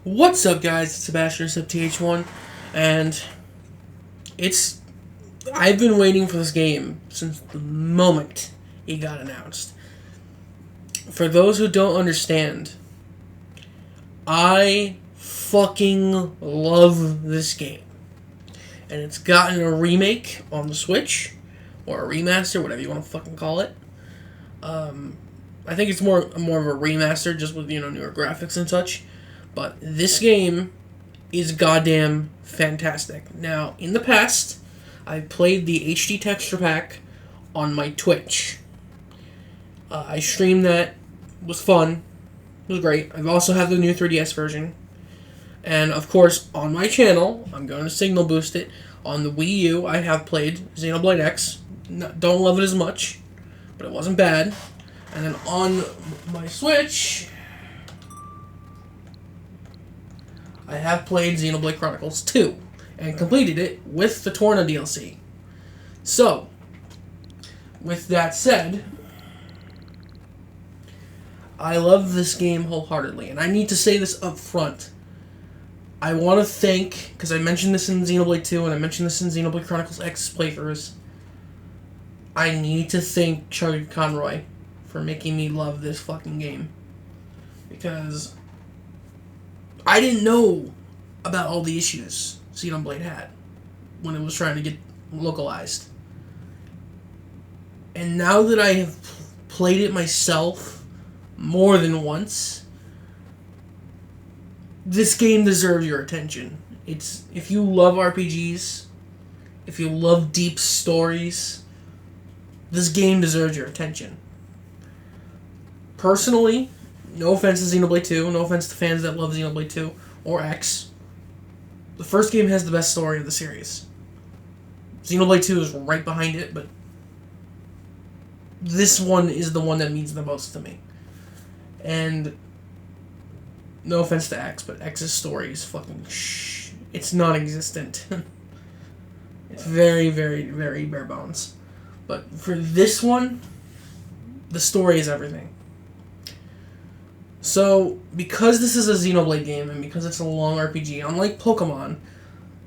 What's up, guys? It's Sebastian TH1, and I've been waiting for this game since the moment it got announced. For those who don't understand, I fucking love this game. And it's gotten a remake on the Switch, or a remaster, whatever you want to fucking call it. I think it's more of a remaster, just with, newer graphics and such. But this game is goddamn fantastic. Now, in the past, I played the HD texture pack on my Twitch. I streamed that. It was fun. It was great. I also have the new 3DS version. And, of course, on my channel, I'm going to signal boost it. On the Wii U, I have played Xenoblade X. Don't love it as much, but it wasn't bad. And then on my Switch, I have played Xenoblade Chronicles 2 and completed it with the Torna DLC. So, with that said, I love this game wholeheartedly, and I need to say this up front. I want to thank, because I mentioned this in Xenoblade 2 and I mentioned this in Xenoblade Chronicles X playthroughs, I need to thank Charlie Conroy for making me love this fucking game. Because I didn't know about all the issues Xenoblade had when it was trying to get localized. And now that I have played it myself more than once, this game deserves your attention. If you love RPGs, if you love deep stories, this game deserves your attention. Personally, no offense to Xenoblade 2, no offense to fans that love Xenoblade 2 or X, the first game has the best story of the series. Xenoblade 2 is right behind it, but this one is the one that means the most to me. And no offense to X, but X's story is fucking it's non-existent. It's very, very, very bare bones. But for this one, the story is everything. So, because this is a Xenoblade game, and because it's a long RPG, unlike Pokemon,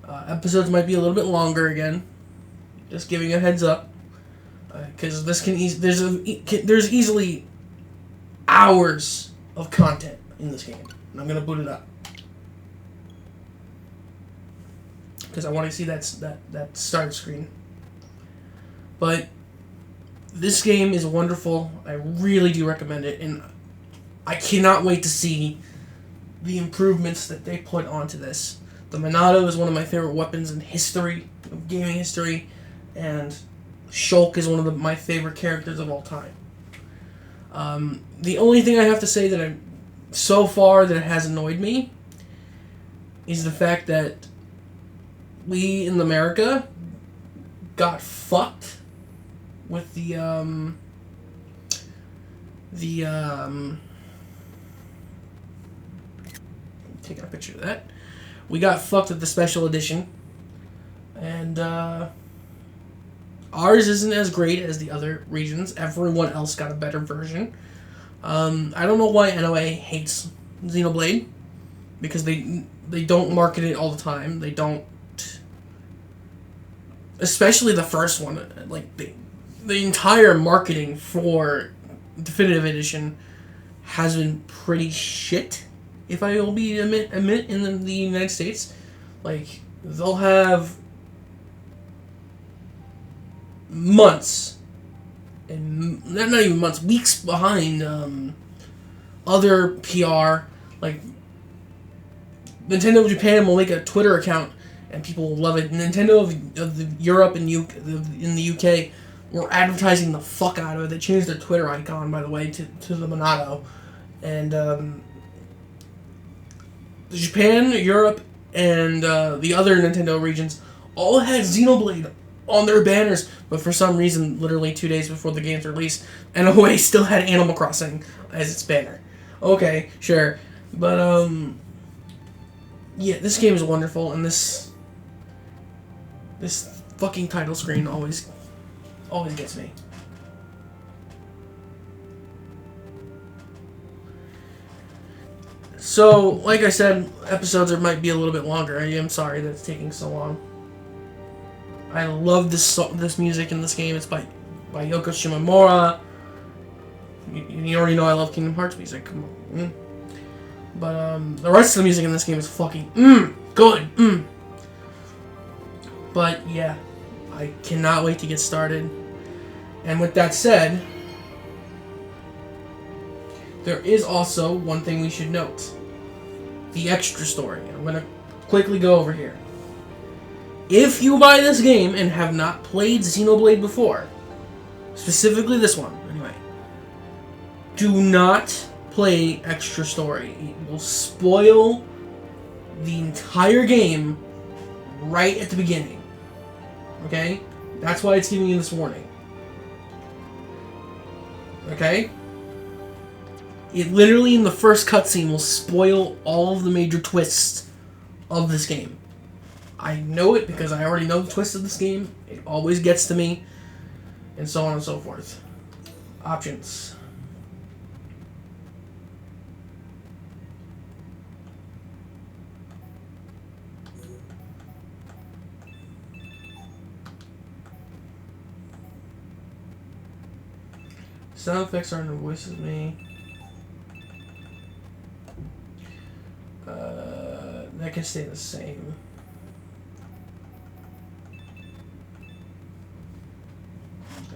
episodes might be a little bit longer again. Just giving a heads up. Because this can there's easily hours of content in this game. And I'm going to boot it up. Because I want to see that start screen. But this game is wonderful. I really do recommend it. And I cannot wait to see the improvements that they put onto this. The Monado is one of my favorite weapons in history, of gaming history. And Shulk is one of my favorite characters of all time. The only thing I have to say that so far that has annoyed me is the fact that we in America got fucked with taking a picture of that. We got fucked with the special edition, and ours isn't as great as the other regions. Everyone else got a better version. I don't know why NOA hates Xenoblade, because they don't market it all the time. They don't, especially the first one. Like the entire marketing for Definitive Edition has been pretty shit. If I will be admit in the United States, like they'll have months, and not even months, weeks behind other PR. Like Nintendo of Japan will make a Twitter account and people will love it. Nintendo of Europe and in the UK were advertising the fuck out of it. They changed their Twitter icon, by the way, to the Monado. And Japan, Europe, and the other Nintendo regions all had Xenoblade on their banners, but for some reason, literally 2 days before the game's release, NOA still had Animal Crossing as its banner. Okay, sure. But, yeah, this game is wonderful, and this fucking title screen always gets me. So, like I said, episodes might be a little bit longer. I am sorry that it's taking so long. I love this music in this game. It's by Yoko Shimomura. You already know I love Kingdom Hearts music. Come on. But the rest of the music in this game is fucking good. But yeah, I cannot wait to get started. And with that said, there is also one thing we should note. The extra story. I'm going to quickly go over here. If you buy this game and have not played Xenoblade before, specifically this one, anyway, do not play extra story. It will spoil the entire game right at the beginning. Okay? That's why it's giving you this warning. Okay? It literally, in the first cutscene, will spoil all of the major twists of this game. I know it because I already know the twist of this game. It always gets to me. And so on and so forth. Options. Sound effects aren't the voices me. That can stay the same.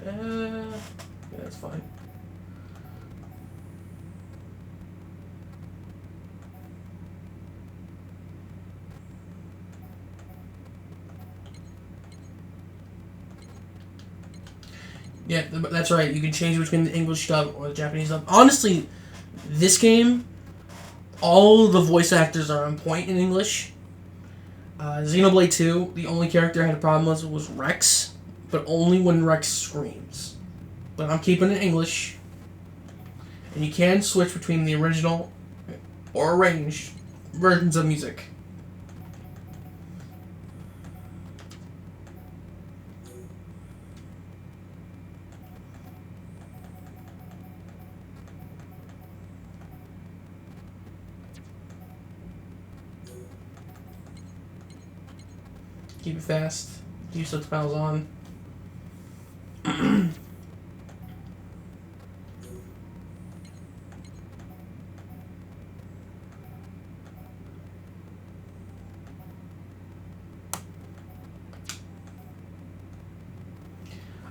Yeah, that's fine. Yeah, that's right. You can change between the English dub or the Japanese dub. Honestly, this game, all the voice actors are on point in English. Xenoblade 2, the only character I had a problem with was Rex, but only when Rex screams. But I'm keeping it English. And you can switch between the original or arranged versions of music. Keep it fast. Use the panels on.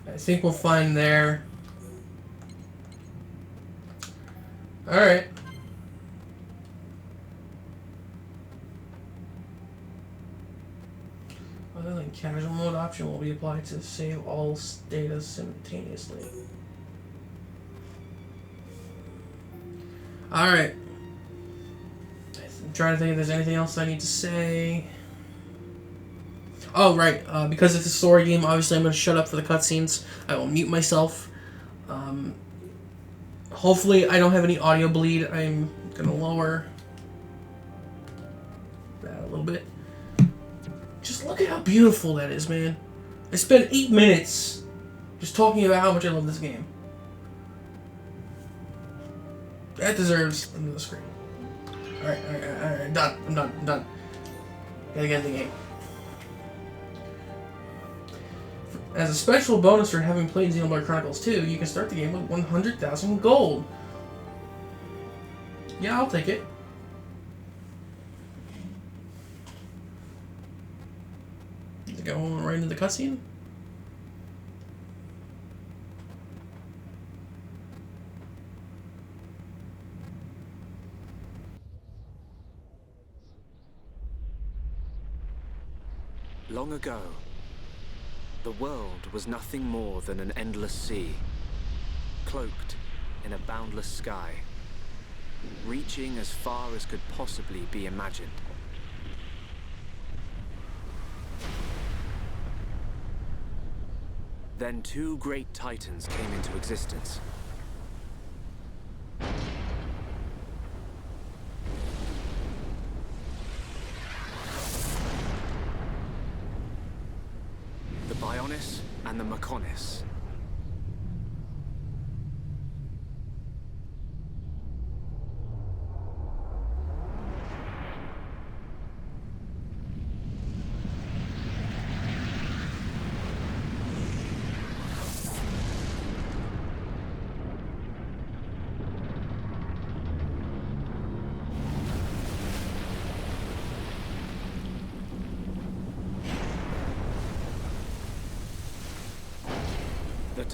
I think we'll find there. Alright. Other than casual mode option will be applied to save all data simultaneously. Alright. I'm trying to think if there's anything else I need to say. Oh, right. Because it's a story game, obviously I'm going to shut up for the cutscenes. I will mute myself. Hopefully I don't have any audio bleed. I'm going to lower that a little bit. Just look at how beautiful that is, man. I spent 8 minutes just talking about how much I love this game. That deserves another screen. Alright, done. I'm done. Gotta get in the game. As a special bonus for having played Xenoblade Chronicles 2, you can start the game with 100,000 gold. Yeah, I'll take it. Go right into the cutscene. Long ago, the world was nothing more than an endless sea, cloaked in a boundless sky, reaching as far as could possibly be imagined. Then two great titans came into existence. The Bionis and the Mechonis.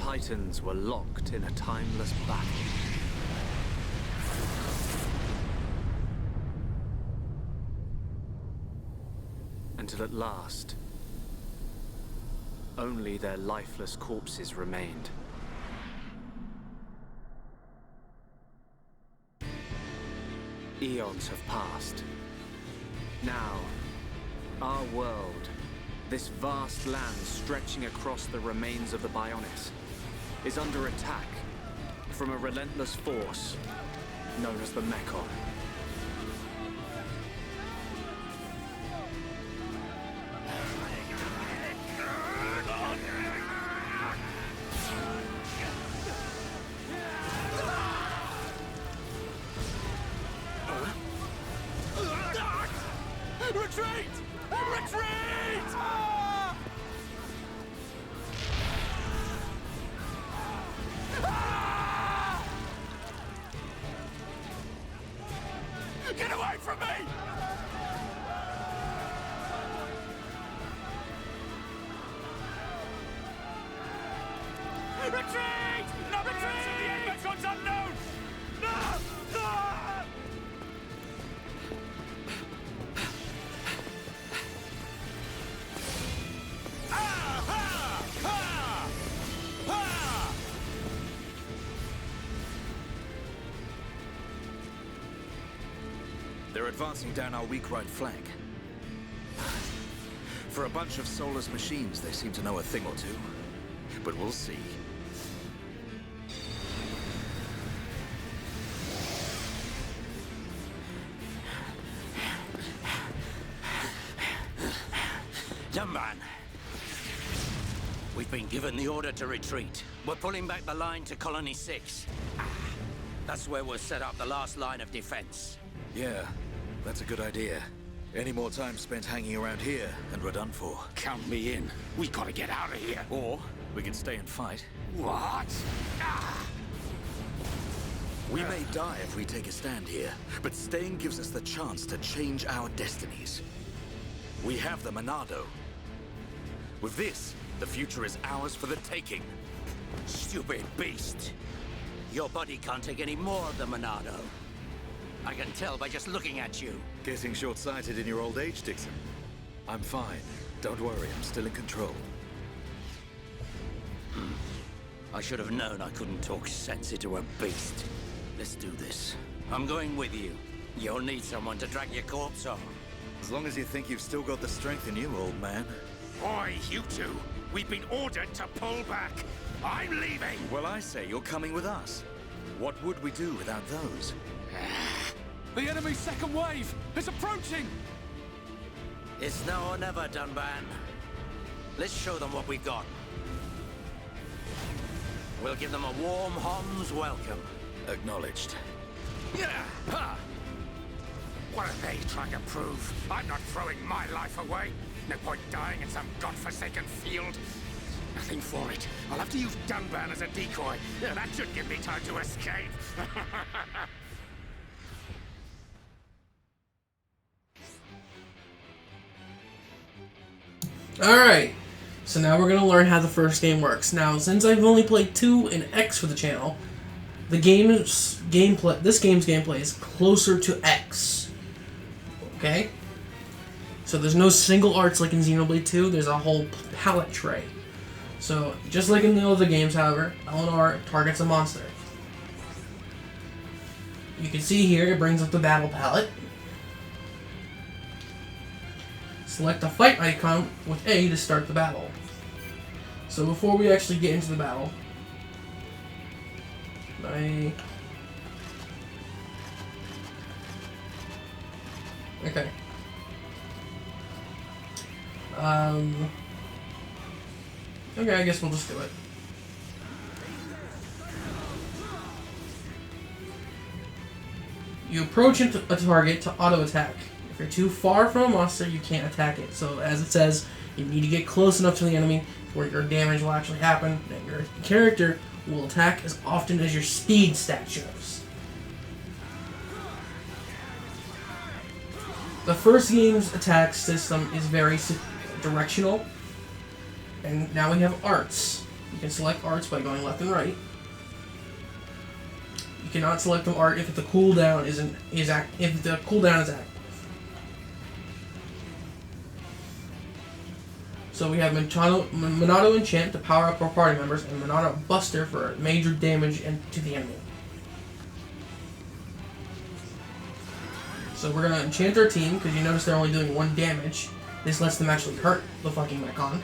Titans were locked in a timeless battle. Until at last, only their lifeless corpses remained. Eons have passed. Now, our world, this vast land stretching across the remains of the Bionis, is under attack from a relentless force known as the Mechon. Retreat! Retreat! Ah! Ah! Get away from me! Retreat! No retreat! The Mecho's unknown! No! No! They're advancing down our weak right flank. For a bunch of soulless machines, they seem to know a thing or two. But we'll see. Young man, we've been given the order to retreat. We're pulling back the line to Colony 6. That's where we'll set up the last line of defense. Yeah, that's a good idea. Any more time spent hanging around here, and we're done for. Count me in. We gotta get out of here. Or we can stay and fight. What? We may die if we take a stand here, but staying gives us the chance to change our destinies. We have the Monado. With this, the future is ours for the taking. Stupid beast. Your body can't take any more of the Monado. I can tell by just looking at you. Getting short-sighted in your old age, Dixon. I'm fine. Don't worry, I'm still in control. I should have known I couldn't talk sense into a beast. Let's do this. I'm going with you. You'll need someone to drag your corpse on. As long as you think you've still got the strength in you, old man. Oi, you two! We've been ordered to pull back. I'm leaving! Well, I say you're coming with us. What would we do without those? The enemy's second wave is approaching! It's now or never, Dunban. Let's show them what we've got. We'll give them a warm Hom's welcome. Acknowledged. Yeah! Ha! What are they trying to prove? I'm not throwing my life away. No point dying in some godforsaken field. Nothing for it. I'll have to use Dunban as a decoy. Yeah, that should give me time to escape. Alright, so now we're going to learn how the first game works. Now, since I've only played 2 and X for the channel, this game's gameplay is closer to X. Okay? So there's no single arts like in Xenoblade 2, there's a whole palette tray. So, just like in the other games, however, Talon Art targets a monster. You can see here, it brings up the battle palette. Select the fight icon with A to start the battle. So before we actually get into the battle, okay. Okay, I guess we'll just do it. You approach a target to auto-attack. If you're too far from a monster, you can't attack it. So, as it says, you need to get close enough to the enemy where your damage will actually happen, and your character will attack as often as your speed stat shows. The first game's attack system is very directional, and now we have arts. You can select arts by going left and right. You cannot select the art if the cooldown is active. So we have Monado Enchant to power up our party members, and Monado Buster for major damage to the enemy. So we're gonna enchant our team, because you notice they're only doing 1 damage. This lets them actually hurt the fucking Mechon.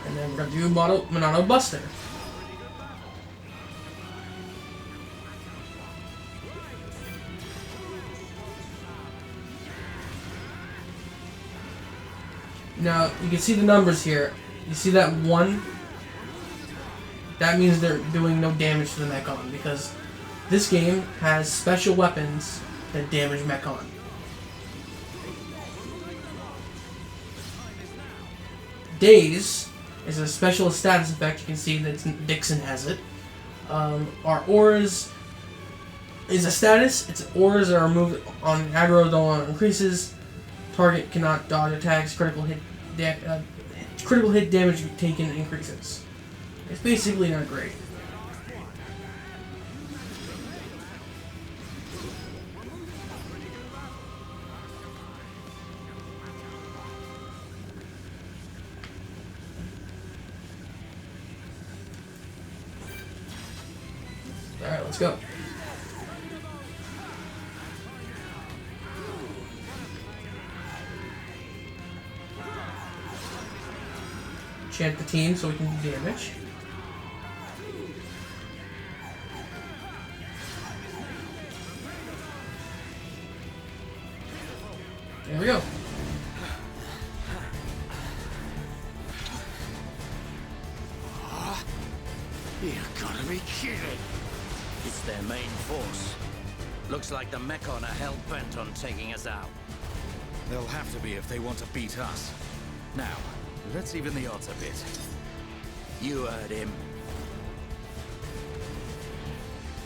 And then we're gonna do Monado Buster. Now, you can see the numbers here. You see that 1? That means they're doing no damage to the Mechon, because this game has special weapons that damage Mechon. Daze is a special status effect. You can see that Dixon has it. Our auras is a status. Its auras are removed on aggro no increases. Target cannot dodge attacks. Critical hit damage taken increases. It's basically not great. Alright, let's go. Enchant the team so we can do damage. There we go. You've gotta be kidding. It's their main force. Looks like the Mechon are hell-bent on taking us out. They'll have to be if they want to beat us. Now, let's even the odds a bit. You heard him.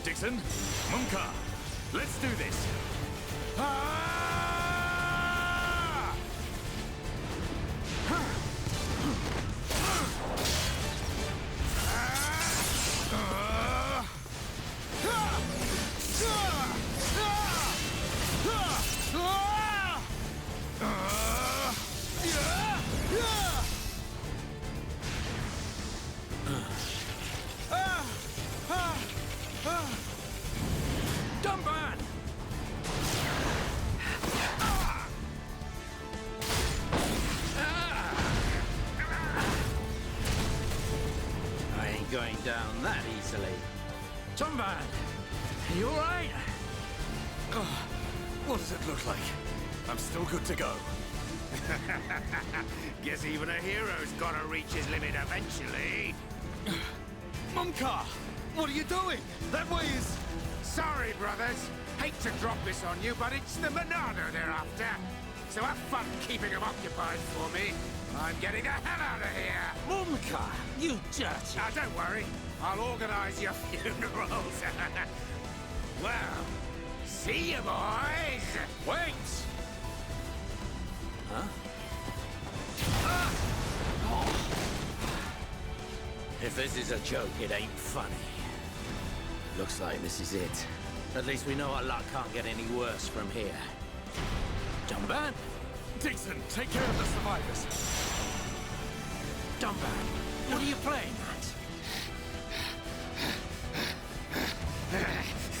Dixon, Munka, let's do this. Going down that easily. Tomban, you alright? What does it look like? I'm still good to go. Guess even a hero's gotta reach his limit eventually. Mumka, what are you doing? That way is... Sorry, brothers. Hate to drop this on you, but it's the Monado they're after. So have fun keeping them occupied for me. I'm getting the hell out of here. Mumka, you dirty... Now, don't worry. I'll organize your funerals. Well, see you, boys. Wait! Huh? If this is a joke, it ain't funny. Looks like this is it. At least we know our luck can't get any worse from here. Dumban? Dixon, take care of the survivors. Dumban, what are you playing at?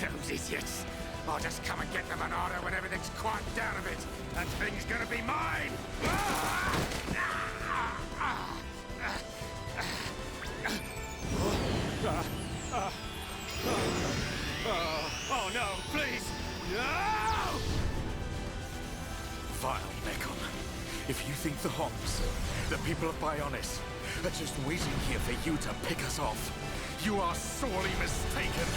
Those idiots. I'll just come and get the Monado when everything's quieted down a bit. That thing's gonna be mine! Oh no, please! No! Vile Mechon. If you think the Homs, the people of Bionis, are just waiting here for you to pick us off, you are sorely mistaken.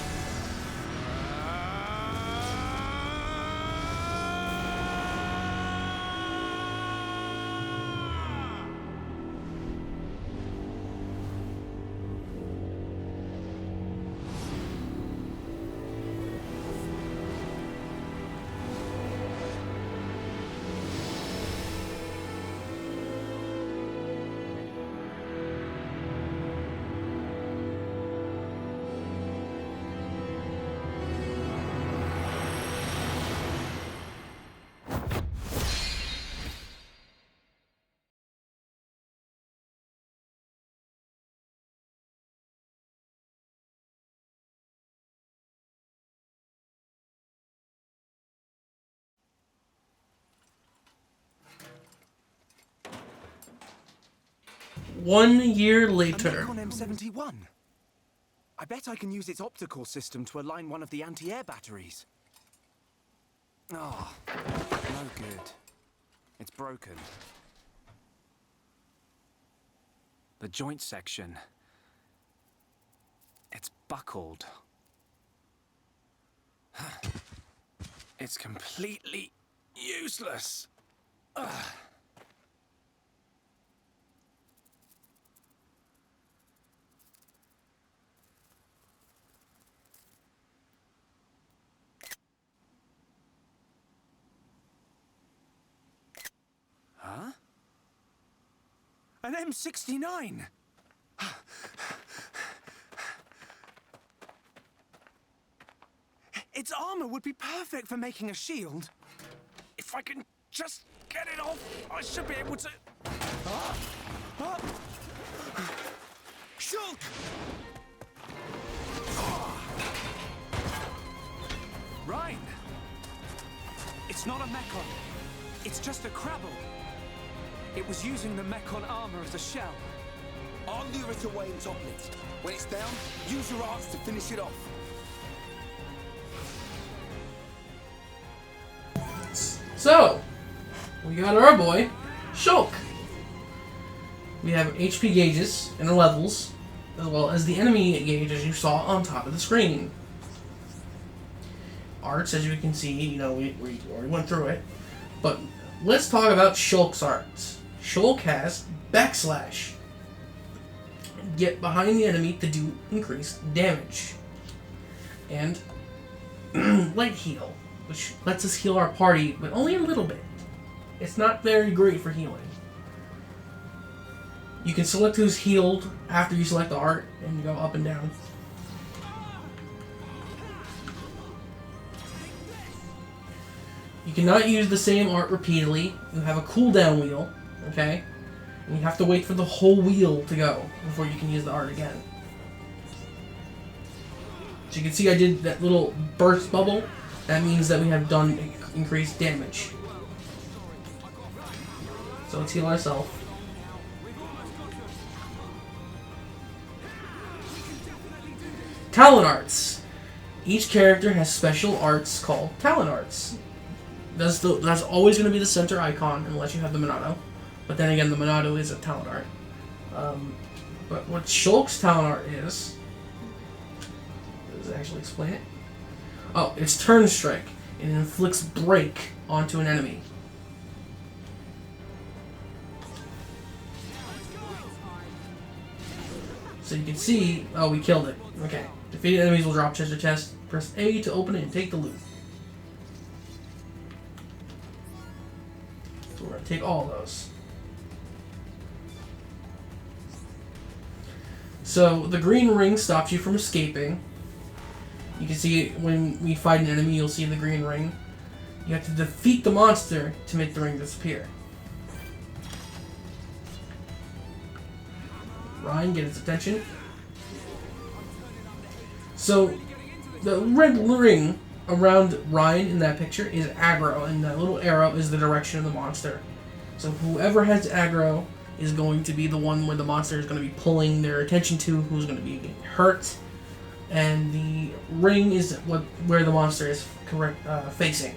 1 year A later. Mechon M71. I bet I can use its optical system to align one of the anti-air batteries. Oh, no good. It's broken. The joint section. It's buckled. It's completely useless. Ugh. Huh? An M69! Its armor would be perfect for making a shield. If I can just get it off, I should be able to... Shulk! Rhine! It's not a Mechon. It's just a Crabble. It was using the Mechon armor as a shell. I'll lure it away and topple it. When it's down, use your arts to finish it off. So, we got our boy, Shulk. We have HP gauges and levels, as well as the enemy gauges you saw on top of the screen. Arts, as you can see, you know, we already went through it. But let's talk about Shulk's arts. Shulk has backslash. Get behind the enemy to do increased damage. And light heal, which lets us heal our party, but only a little bit. It's not very great for healing. You can select who's healed after you select the art, and you go up and down. You cannot use the same art repeatedly. You have a cooldown wheel, okay? And you have to wait for the whole wheel to go before you can use the art again. So you can see I did that little burst bubble. That means that we have done increased damage. So let's heal ourselves. Talon Arts. Each character has special arts called Talon Arts. That's always going to be the center icon unless you have the Monado. But then again, the Monado is a Talon Art. But what Shulk's Talon Art is... Does it actually explain it? Oh, it's Turn Strike. It inflicts break onto an enemy. So you can see... Oh, we killed it. Okay. Defeated enemies will drop treasure chest. Press A to open it and take the loot. So we're going to take all of those. So the green ring stops you from escaping. You can see when we fight an enemy, you'll see the green ring. You have to defeat the monster to make the ring disappear. Ryan, get its attention. So the red ring around Ryan in that picture is aggro, and that little arrow is the direction of the monster. So whoever has aggro is going to be the one where the monster is going to be pulling their attention to, who's going to be getting hurt, and the ring is where the monster is facing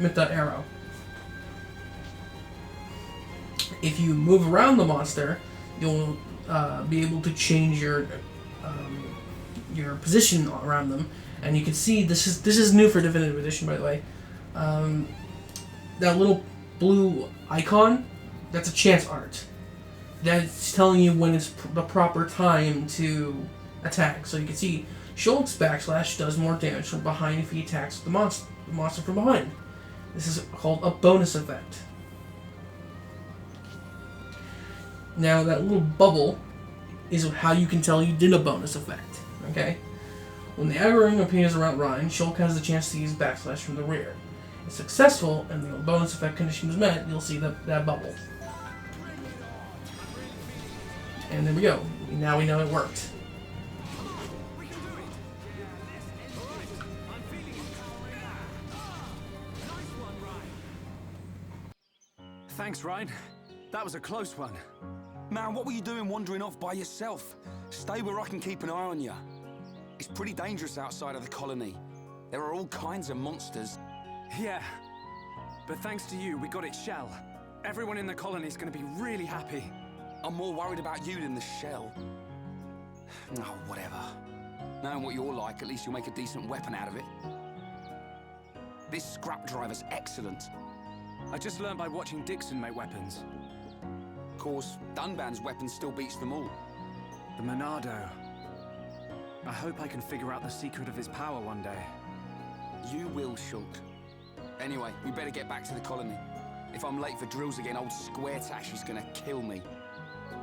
with the arrow. If you move around the monster, you'll be able to change your position around them, and you can see this is new for Definitive Edition, by the way. That little blue icon, that's a chance art. That's telling you when it's the proper time to attack. So you can see Shulk's backslash does more damage from behind if he attacks the monster from behind. This is called a bonus effect. Now that little bubble is how you can tell you did a bonus effect. Okay? When the aggro ring appears around Ryan, Shulk has the chance to use backslash from the rear. If successful and the bonus effect condition is met, you'll see that bubble. And there we go. Now we know it worked. Thanks, Ryan. That was a close one. Man, what were you doing wandering off by yourself? Stay where I can keep an eye on you. It's pretty dangerous outside of the colony. There are all kinds of monsters. Yeah. But thanks to you, we got its shell. Everyone in the colony's gonna be really happy. I'm more worried about you than the shell. Oh, whatever. Knowing what you're like, at least you'll make a decent weapon out of it. This scrap driver's excellent. I just learned by watching Dixon make weapons. Of course, Dunban's weapon still beats them all. The Monado. I hope I can figure out the secret of its power one day. You will, Shulk. Anyway, we better get back to the colony. If I'm late for drills again, old Squaretash is gonna kill me.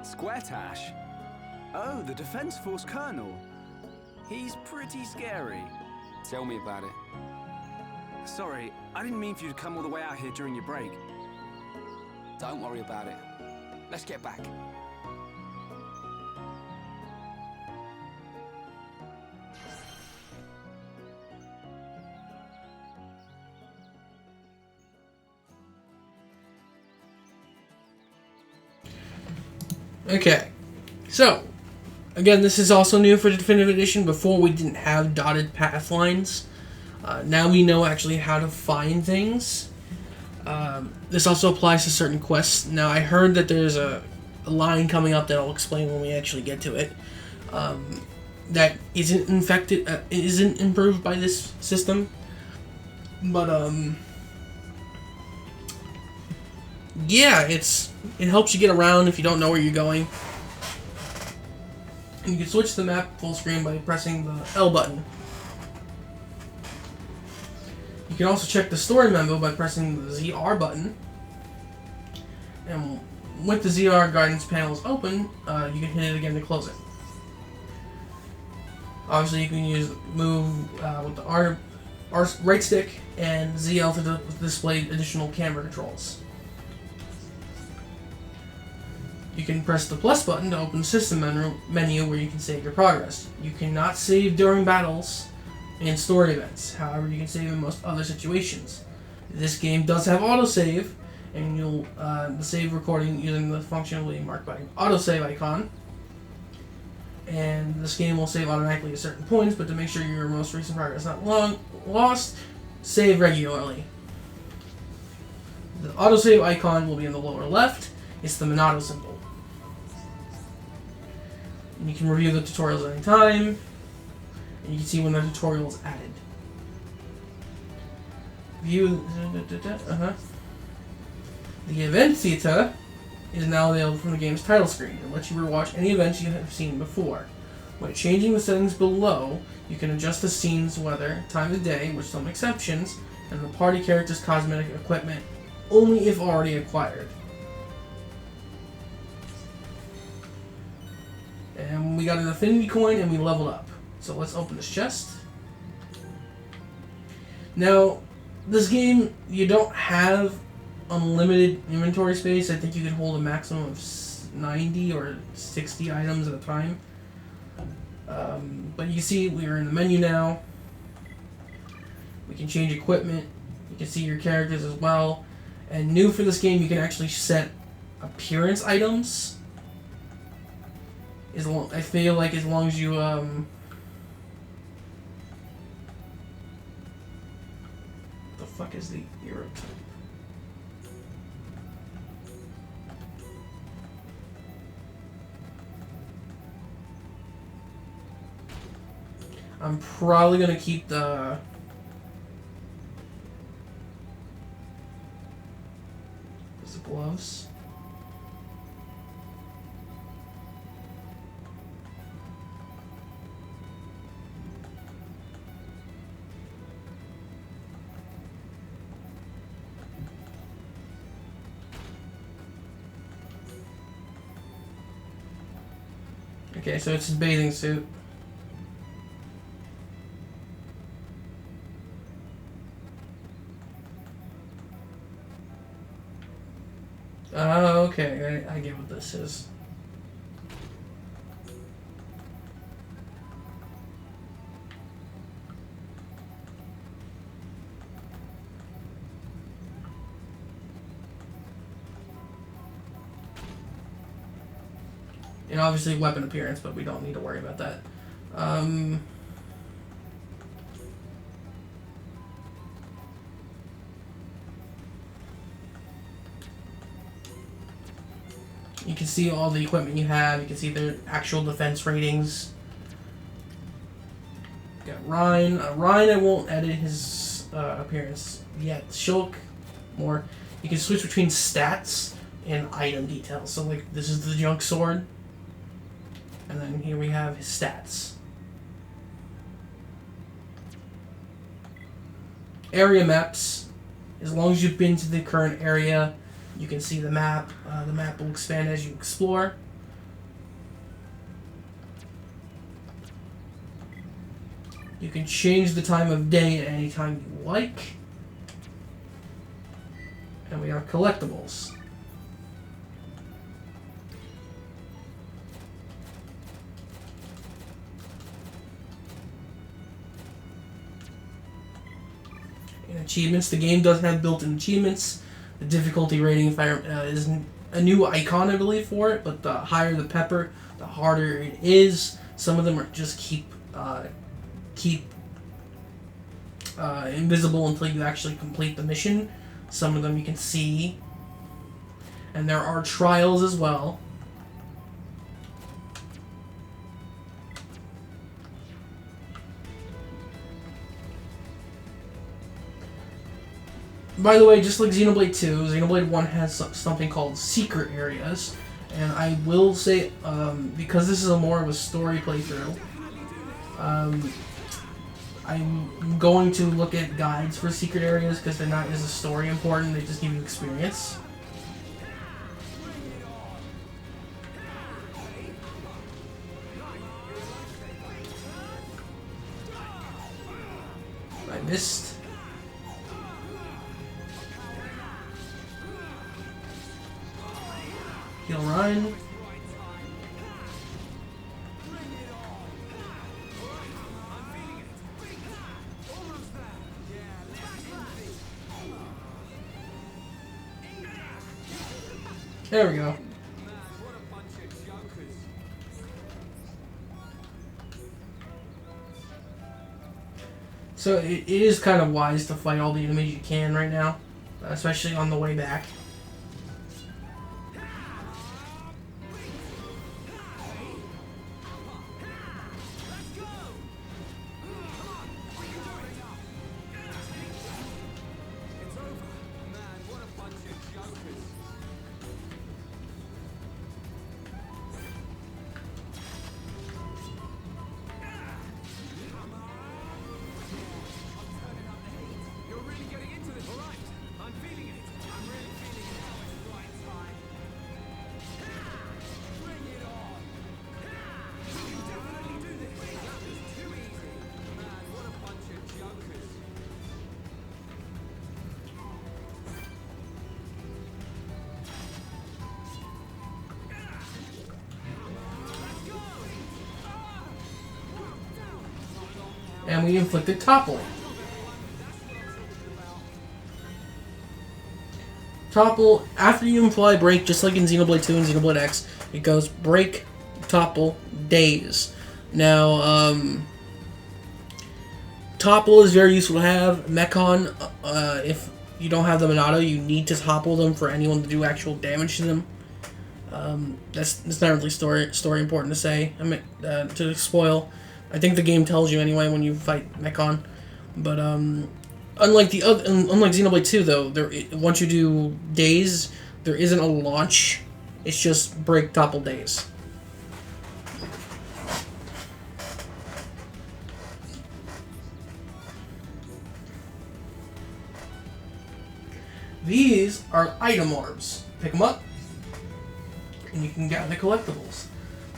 Squaretash? Oh, the Defense Force Colonel. He's pretty scary. Tell me about it. Sorry, I didn't mean for you to come all the way out here during your break. Don't worry about it. Let's get back. Okay, so, again, this is also new for the Definitive Edition. Before, we didn't have dotted path lines. Now we know actually how to find things. This also applies to certain quests. Now, I heard that there's a line coming up that I'll explain when we actually get to it. That isn't improved by this system. But, yeah, it helps you get around if you don't know where you're going. And you can switch the map full screen by pressing the L button. You can also check the story memo by pressing the ZR button. And with the ZR guidance panels open, you can hit it again to close it. Obviously, you can move with the R right stick and ZL to display additional camera controls. You can press the plus button to open the system menu where you can save your progress. You cannot save during battles and story events. However, you can save in most other situations. This game does have autosave, and you'll the save recording using the functionality marked by autosave icon. And this game will save automatically at certain points, but to make sure your most recent progress is not lost, save regularly. The autosave icon will be in the lower left. It's the Monado symbol. And you can review the tutorials at any time, and you can see when the tutorial is added. View. The event theater is now available from the game's title screen and lets you rewatch any events you have seen before. By changing the settings below, you can adjust the scene's weather, time of day, with some exceptions, and the party character's cosmetic equipment only if already acquired. And we got an Affinity Coin and we leveled up. So let's open this chest. Now, this game, you don't have unlimited inventory space. I think you can hold a maximum of 90 or 60 items at a time. But you see, we're in the menu now. We can change equipment. You can see your characters as well. And new for this game, you can actually set appearance items. I feel like as long as you the fuck is the Europe type? I'm probably gonna keep the gloves. Okay, so it's his bathing suit. Oh, okay, I get what this is. And obviously weapon appearance, but we don't need to worry about that. You can see all the equipment you have. You can see their actual defense ratings. Got Ryan. Ryan, I won't edit his appearance yet. Shulk, more. You can switch between stats and item details. So, like, this is the junk sword. And then here we have his stats. Area maps. As long as you've been to the current area, you can see the map. The map will expand as you explore. You can change the time of day at any time you like. And we have collectibles. And achievements. The game does have built-in achievements. The difficulty rating is a new icon, I believe, for it. But the higher the pepper, the harder it is. Some of them are just keep invisible until you actually complete the mission. Some of them you can see. And there are trials as well. By the way, just like Xenoblade 2, Xenoblade 1 has something called secret areas. And I will say, because this is more of a story playthrough, I'm going to look at guides for secret areas because they're not as a story important, they just give you experience. I missed. He'll run. There we go. So it is kind of wise to fight all the enemies you can right now, especially on the way back. And we inflicted Topple. Topple, after you imply break, just like in Xenoblade 2 and Xenoblade X, it goes break, topple, daze. Now, Topple is very useful to have. Mechon, if you don't have the Monado, you need to topple them for anyone to do actual damage to them. That's not really story important to say. I mean, to spoil. I think the game tells you anyway when you fight Mechon. But unlike Xenoblade 2 though, once you do daze, there isn't a launch. It's just break, topple, daze. These are item orbs. Pick them up, and you can gather collectibles.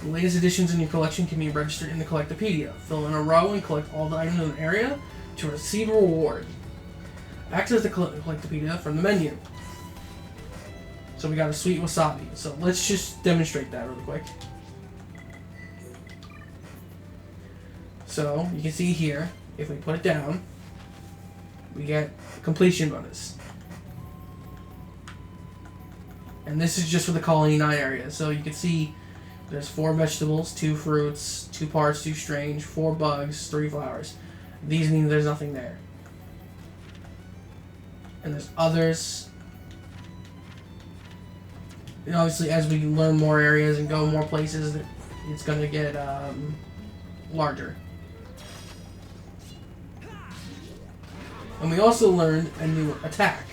The latest additions in your collection can be registered in the Collectopedia. Fill in a row and collect all the items in an area to receive a reward. Access the Collectopedia from the menu. So we got a sweet wasabi. So let's just demonstrate that really quick. So you can see here, if we put it down, we get completion bonus. And this is just for the Colony 9 area. So you can see There's 4 vegetables, 2 fruits, 2 parts, 2 strange, 4 bugs, 3 flowers. These mean there's nothing there. And there's others. And obviously, as we learn more areas and go more places, it's going to get larger. And we also learned a new attack.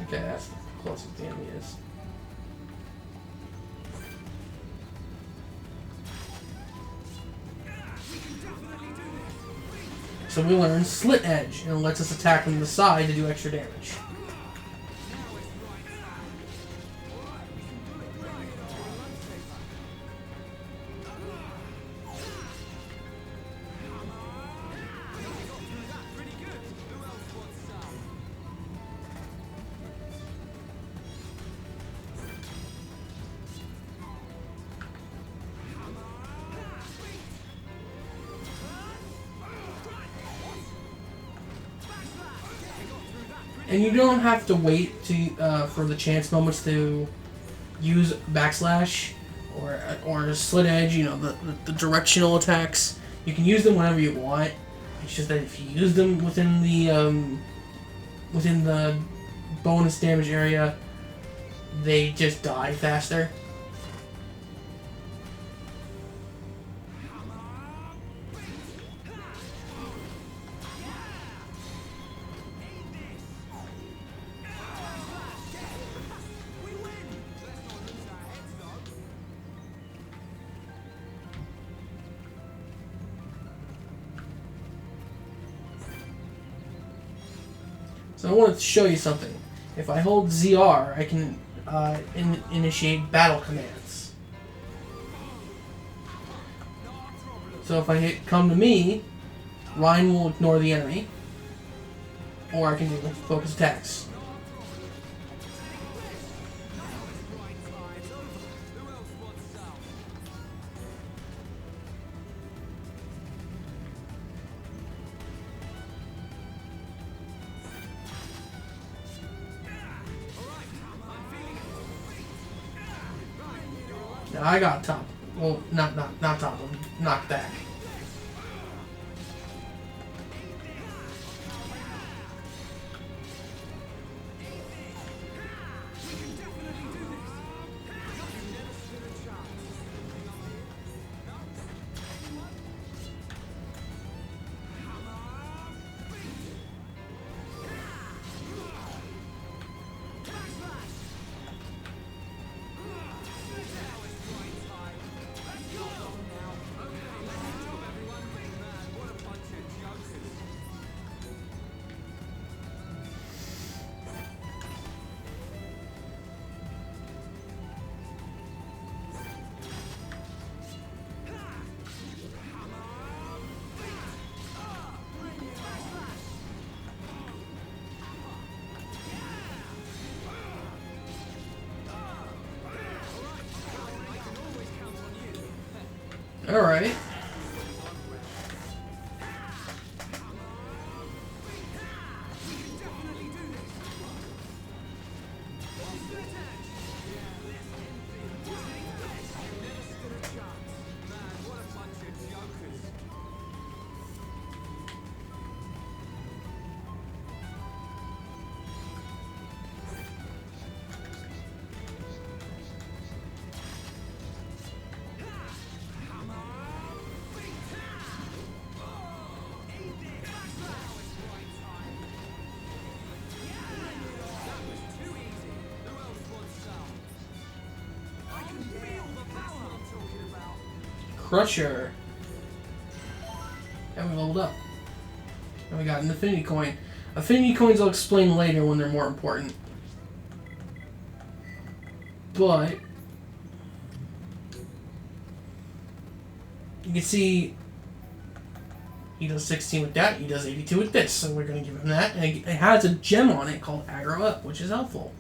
Okay, that's the closest the enemy is. So we learn Slit Edge, and it lets us attack from the side to do extra damage. And you don't have to wait to for the chance moments to use backslash or slit edge. You know, the directional attacks. You can use them whenever you want. It's just that if you use them within the bonus damage area, they just die faster. So I wanted to show you something. If I hold ZR, I can initiate battle commands. So if I hit come to me, Ryan will ignore the enemy. Or I can do focus attacks. Now I got top. Well, not top. Knocked back. Alright. Crusher. And we leveled up. And we got an Affinity Coin. Affinity Coins I'll explain later when they're more important. But you can see he does 16 with that, he does 82 with this, so we're going to give him that. And it has a gem on it called Aggro Up, which is helpful.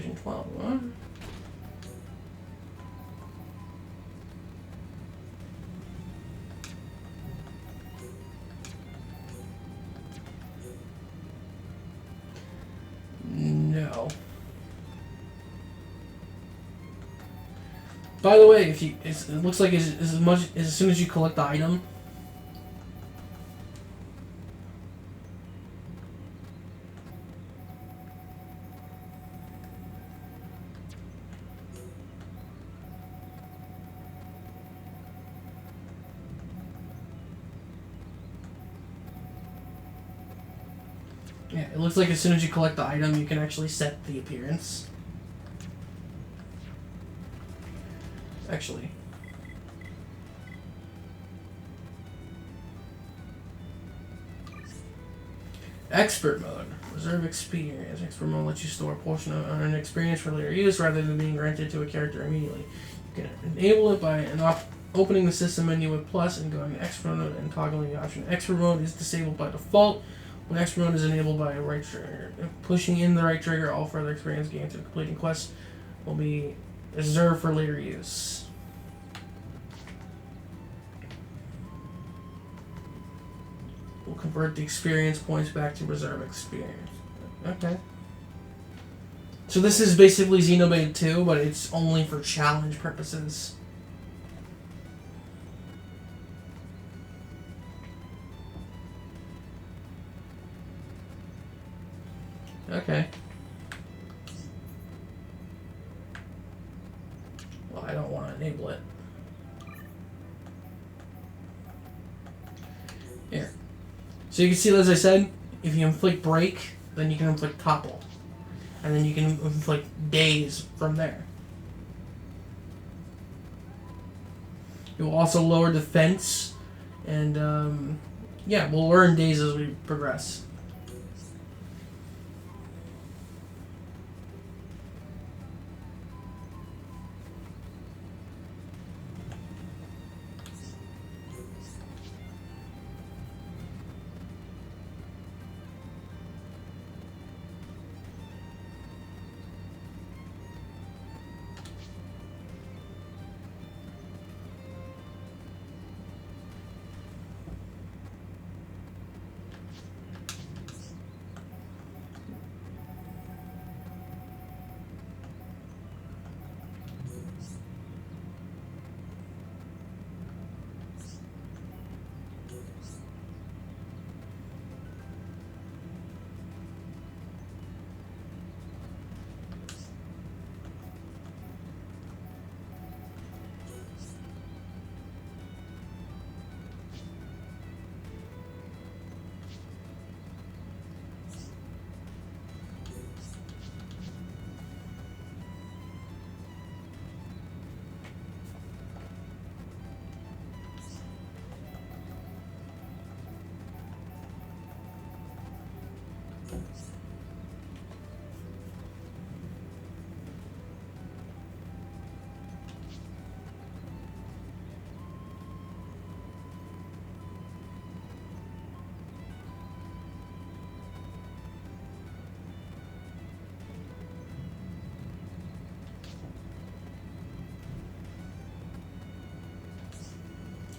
Generation 12. Huh? No. By the way, if you, it looks like as soon as you collect the item. Yeah, it looks like as soon as you collect the item, you can actually set the appearance. Actually. Expert mode. Reserve experience. Expert mode lets you store a portion of an experience for later use rather than being granted to a character immediately. You can enable it by opening the system menu with plus and going to expert mode and toggling the option. Expert mode is disabled by default. When expert mode is enabled by a right trigger, pushing in the right trigger, all further experience gained through completing quests will be reserved for later use. We'll convert the experience points back to reserve experience. Okay. So this is basically Xenoblade 2, but it's only for challenge purposes. Okay. Well, I don't want to enable it. Here. So you can see, as I said, if you inflict break, then you can inflict topple. And then you can inflict daze from there. It will also lower defense, and yeah, we'll learn daze as we progress.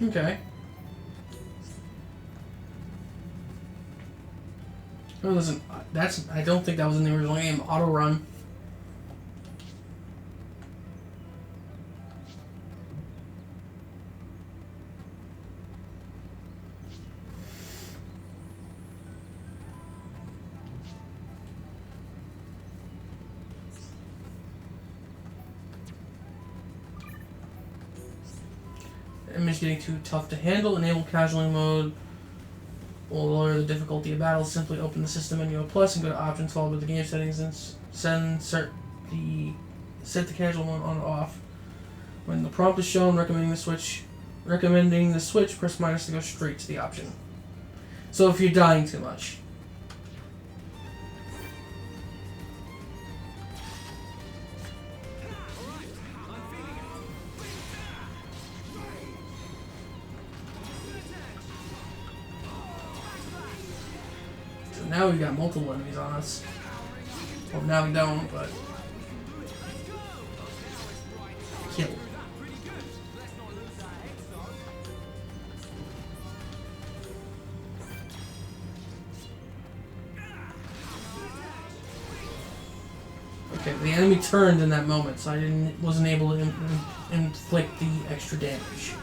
Okay. Oh, listen, I don't think that was in the original game. Auto run. Enemies getting too tough to handle. Enable casualty mode. Will lower the difficulty of battle. Simply open the system menu of plus and go to options followed by the game settings and set the casual mode on or off. When the prompt is shown recommending the switch, press minus to go straight to the option. So if you're dying too much. Now we've got multiple enemies on us. Well, now we don't, but... Okay, the enemy turned in that moment, so I wasn't able to inflict the extra damage.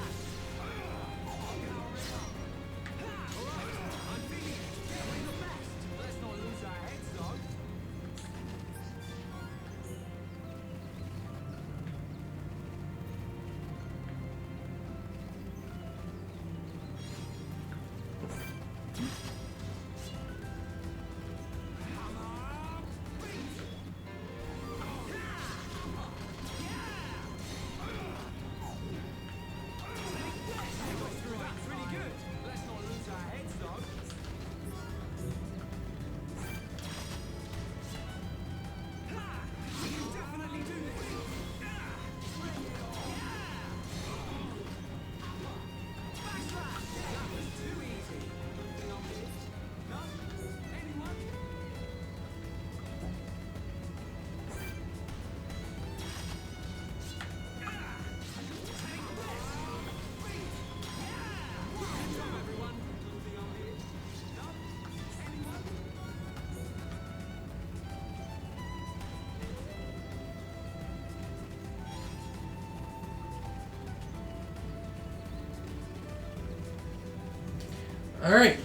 Alright.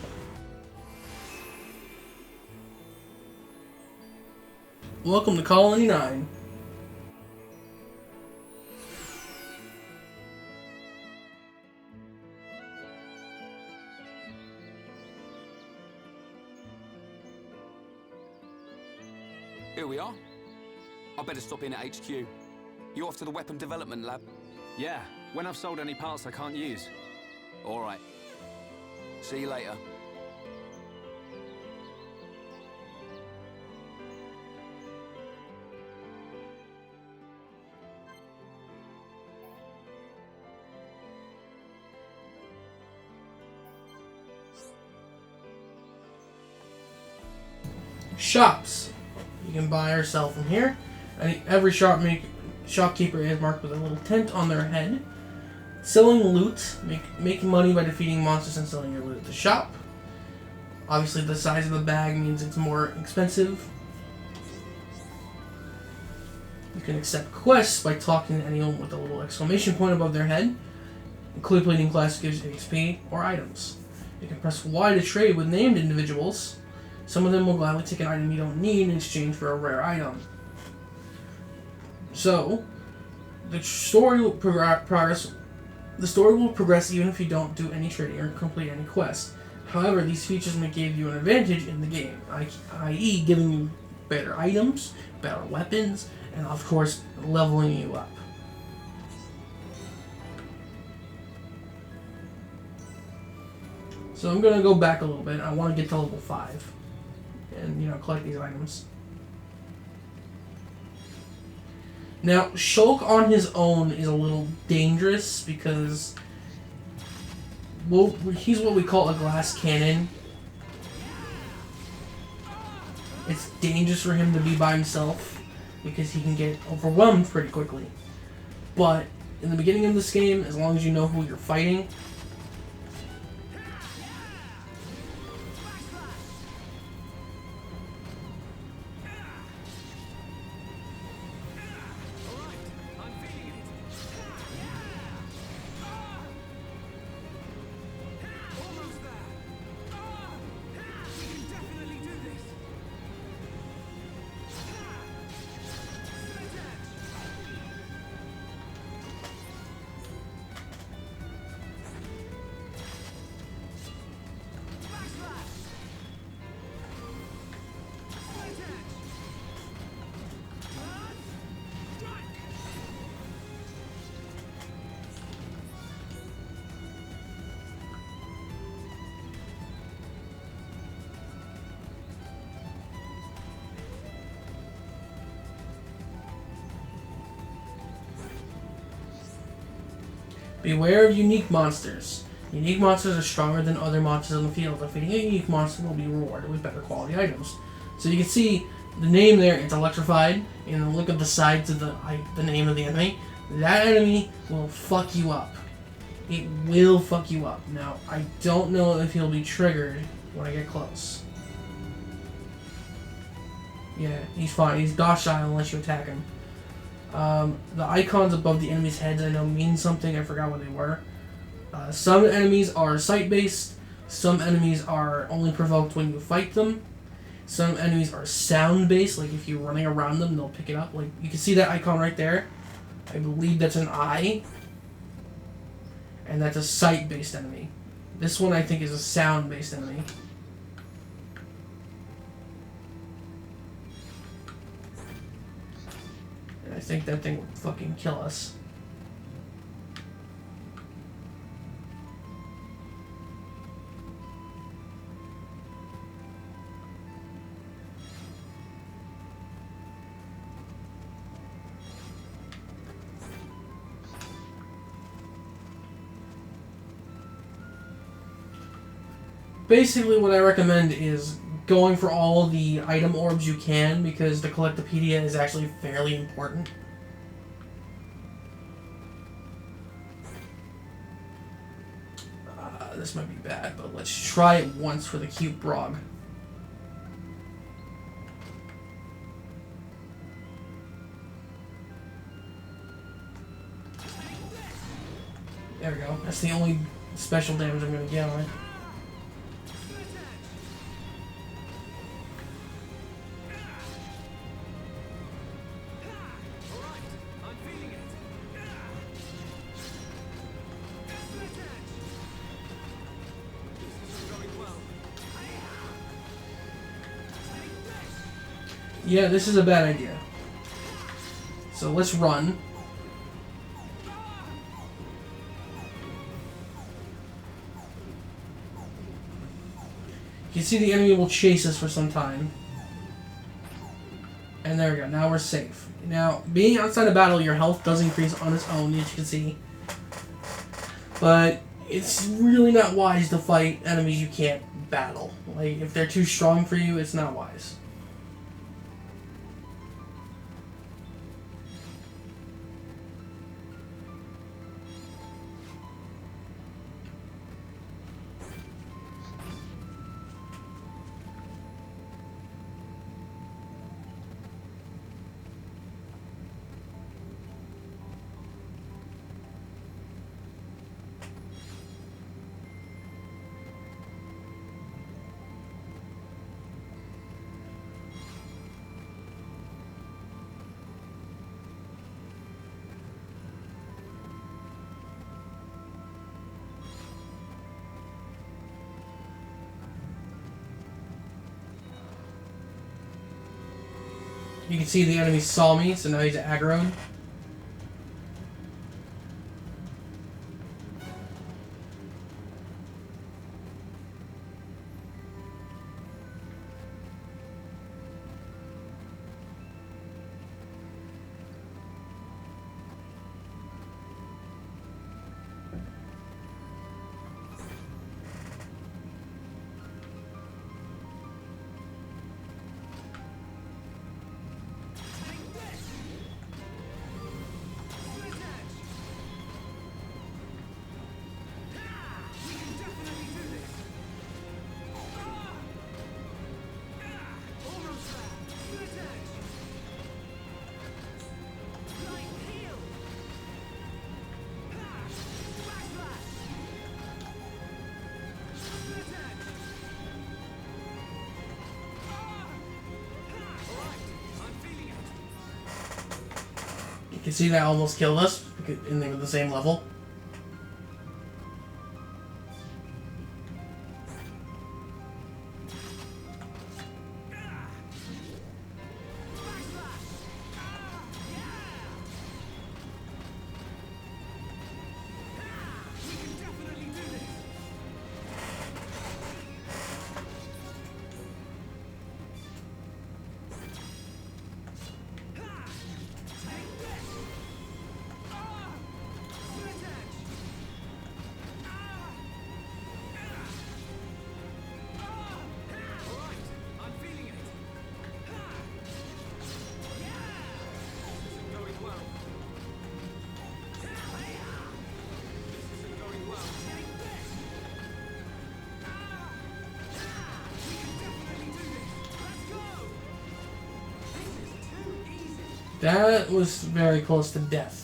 Welcome to Colony 9. Here we are. I better stop in at HQ. You off to the weapon development lab? Yeah, when I've sold any parts I can't use. All right. See you later. Shops. You can buy or sell from here. Every shopkeeper is marked with a little tent on their head. Selling loot, making money by defeating monsters and selling your loot at the shop. Obviously, the size of the bag means it's more expensive. You can accept quests by talking to anyone with a little exclamation point above their head. Completing quests gives you XP or items. You can press Y to trade with named individuals. Some of them will gladly take an item you don't need in exchange for a rare item. So, the story will progress. The story will progress even if you don't do any trading or complete any quests. However, these features may give you an advantage in the game, i.e. giving you better items, better weapons, and of course, leveling you up. So I'm going to go back a little bit. I want to get to level 5 and, collect these items. Now, Shulk on his own is a little dangerous because he's what we call a glass cannon. It's dangerous for him to be by himself because he can get overwhelmed pretty quickly. But in the beginning of this game, as long as you know who you're fighting, beware of unique monsters. Unique monsters are stronger than other monsters in the field. Defeating a unique monster will be rewarded with better quality items. So you can see the name there, it's electrified. And look at the sides of the name of the enemy. That enemy will fuck you up. It will fuck you up. Now, I don't know if he'll be triggered when I get close. Yeah, he's fine. He's docile unless you attack him. The icons above the enemies' heads I know mean something. I forgot what they were. Some enemies are sight-based. Some enemies are only provoked when you fight them. Some enemies are sound-based. Like if you're running around them, they'll pick it up. Like you can see that icon right there. I believe that's an eye. And that's a sight-based enemy. This one I think is a sound-based enemy. And I think that thing would fucking kill us. Basically, what I recommend is going for all the item orbs you can, because the Collectopedia is actually fairly important. This might be bad, but let's try it once for the cute Brog. There we go. That's the only special damage I'm going to get on it. Yeah, this is a bad idea. So let's run. You can see the enemy will chase us for some time. And there we go, now we're safe. Now, being outside of battle, your health does increase on its own, as you can see. But it's really not wise to fight enemies you can't battle. Like, if they're too strong for you, it's not wise. You can see the enemy saw me, so now he's aggroed. You can see that almost killed us in the same level. That was very close to death.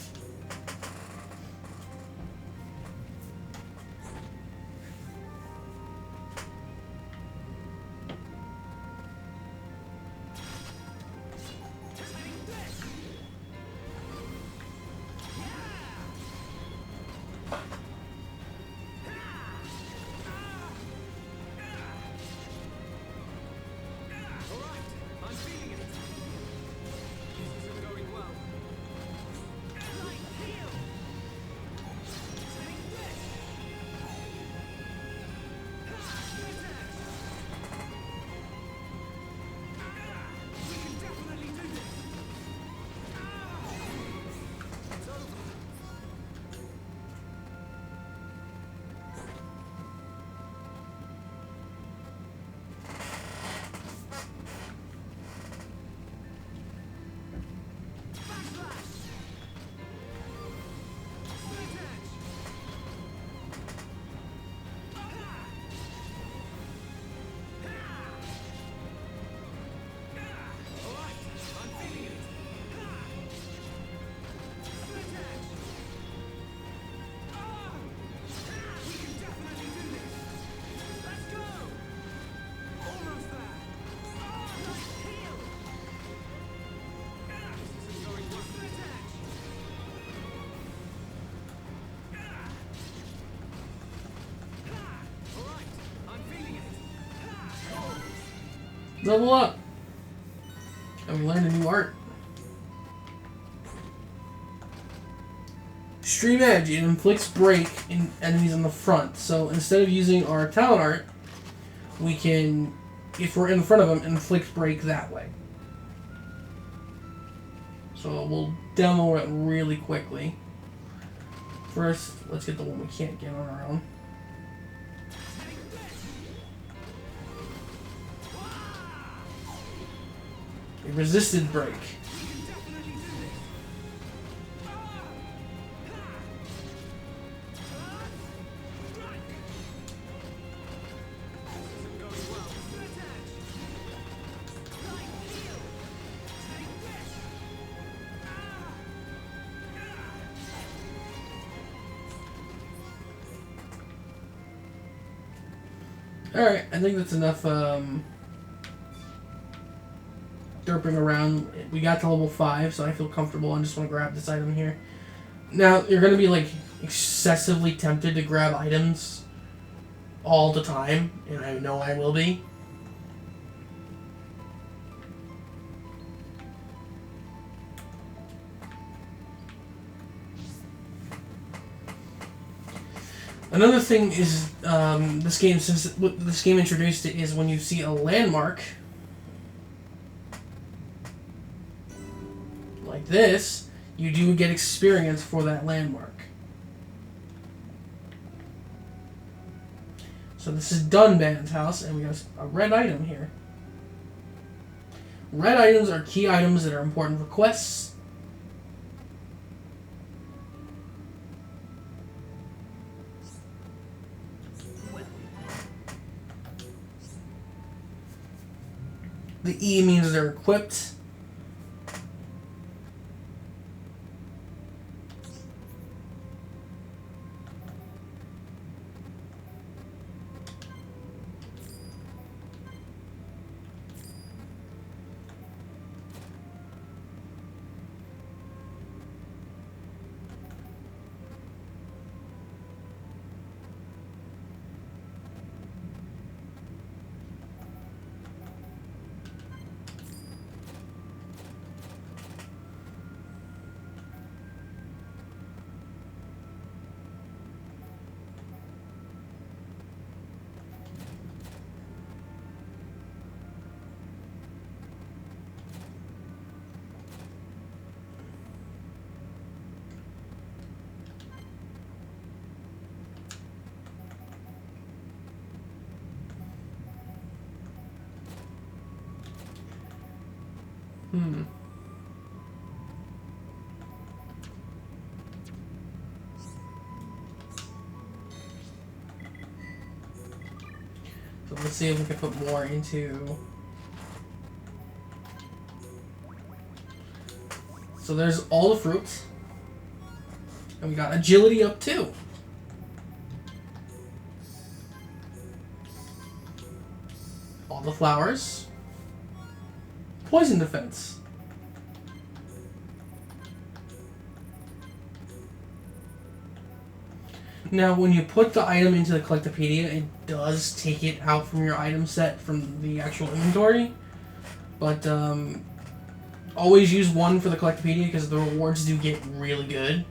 Level up! And we learned a new art. Stream Edge. It inflicts break in enemies on the front. So instead of using our Talon Art, we can, if we're in front of them, inflict break that way. So we'll demo it really quickly. First, let's get the one we can't get on our own. A resisted break. Alright, I think that's enough derping around. We got to level 5, so I feel comfortable. I just want to grab this item here. Now, you're going to be like excessively tempted to grab items all the time, and I know I will be. Another thing is, this game, since this game introduced it, is when you see a landmark like this, you do get experience for that landmark. So this is Dunban's house, and we got a red item here. Red items are key items that are important for quests. The E means they're equipped. So let's see if we can put more into So there's all the fruits. And we got agility up too. All the flowers. Poison defense. Now, when you put the item into the Collectopedia, it does take it out from your item set from the actual inventory. But, always use one for the Collectopedia because the rewards do get really good.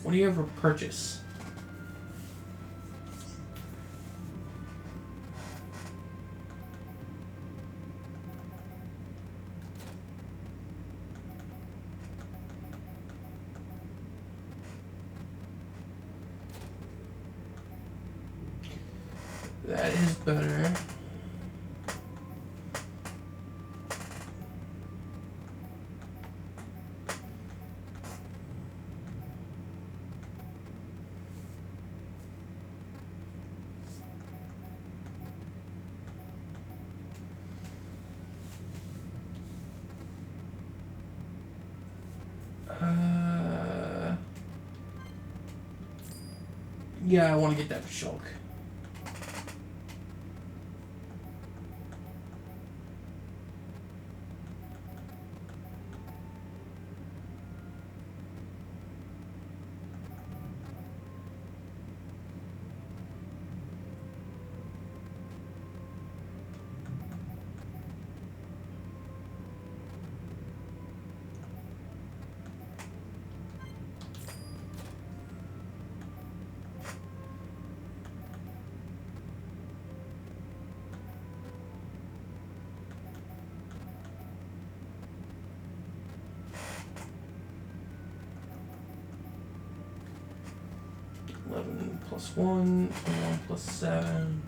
What do you ever purchase? That is better. Yeah, I want to get that for Shulk. Plus 1, 21 plus 7.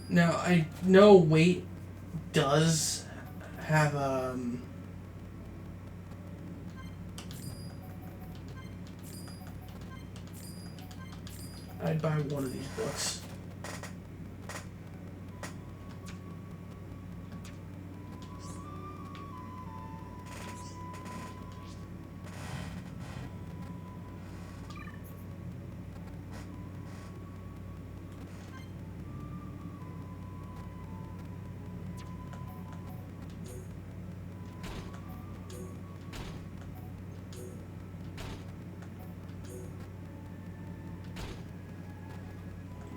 Now, I know weight does have, I'd buy one of these books.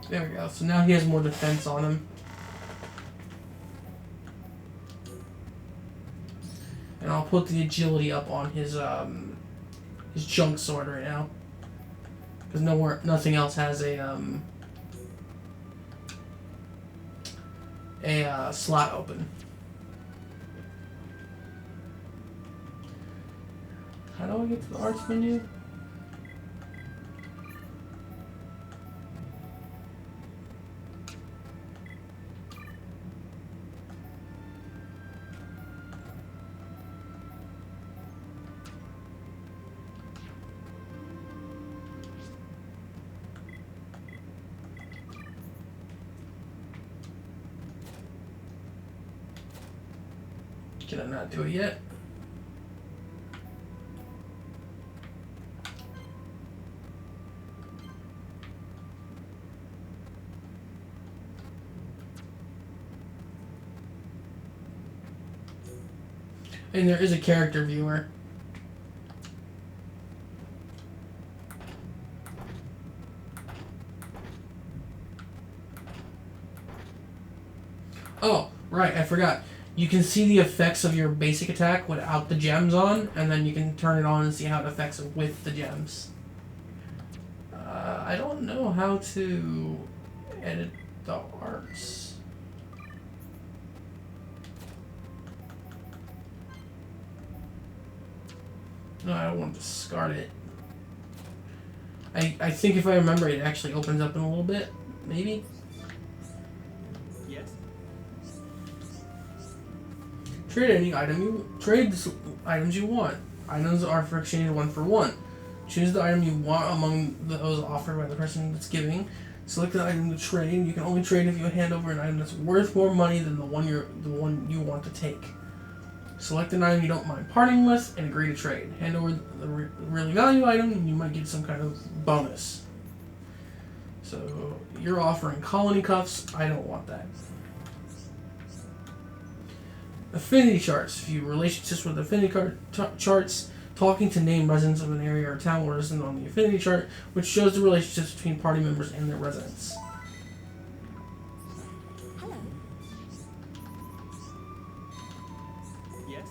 There we go. So now he has more defense on him. And I'll put the agility up on his junk sword right now. Because nothing else has a slot open. How do I get to the arts menu? Can I not do it yet? And there is a character viewer. Oh, right, I forgot. You can see the effects of your basic attack without the gems on, and then you can turn it on and see how it affects it with the gems. I don't know how to edit the arts. No, I don't want to discard it. I think if I remember, it actually opens up in a little bit, maybe? Yes? Trade any item trade the items you want. Items are for exchange 1 for 1. Choose the item you want among those offered by the person that's giving. Select the item to trade. You can only trade if you hand over an item that's worth more money than the one you want to take. Select an item you don't mind parting with and agree to trade. Hand over the really valuable item and you might get some kind of bonus. So you're offering colony cuffs. I don't want that. Affinity charts. View relationships with affinity charts. Talking to named residents of an area or town or resident on the affinity chart, which shows the relationships between party members and their residents. Hello. Yes?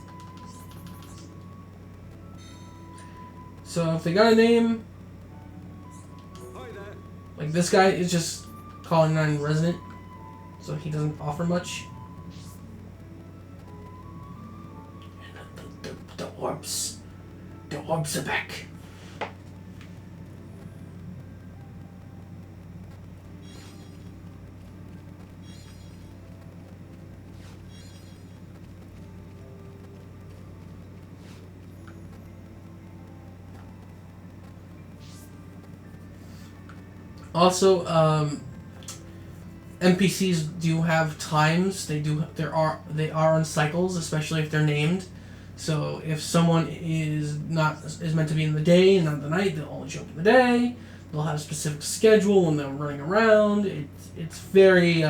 So if they got a name, Hi there. like this guy is just calling 9 resident, so he doesn't offer much. The orbs. The orbs are back. Also, NPCs do have times. They are on cycles, especially if they're named. So if someone is meant to be in the day and not the night, they'll only show up in the day. They'll have a specific schedule when they're running around. It's very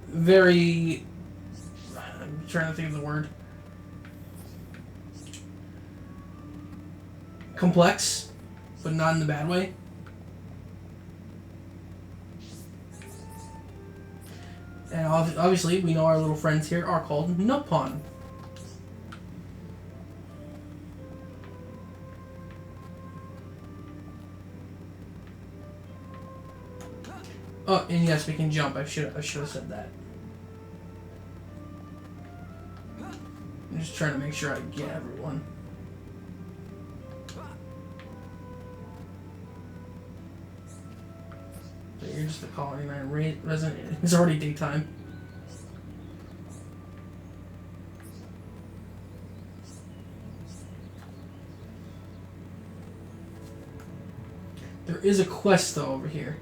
very. I'm trying to think of the word. Complex, but not in the bad way. And obviously, we know our little friends here are called Nupon. Oh, and yes, we can jump. I should have said that. I'm just trying to make sure I get everyone. So you're just a colony 9 resident. It's already daytime. There is a quest though over here.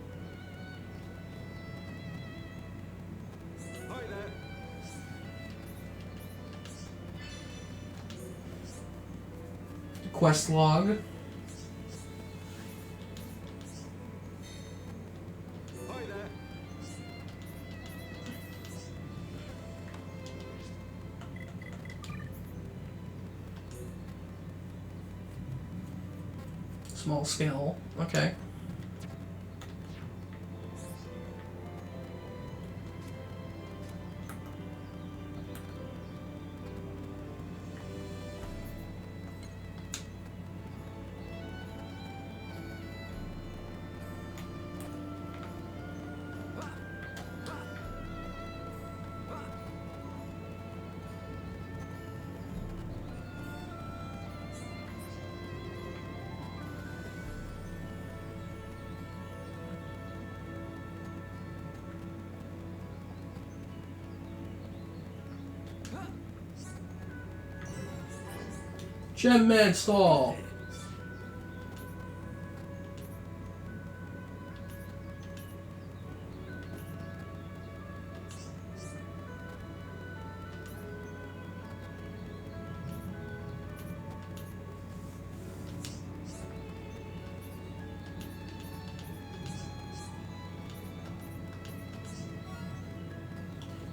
Hi there. Quest log. Hi there. Small scale. Okay. Gem Man stall.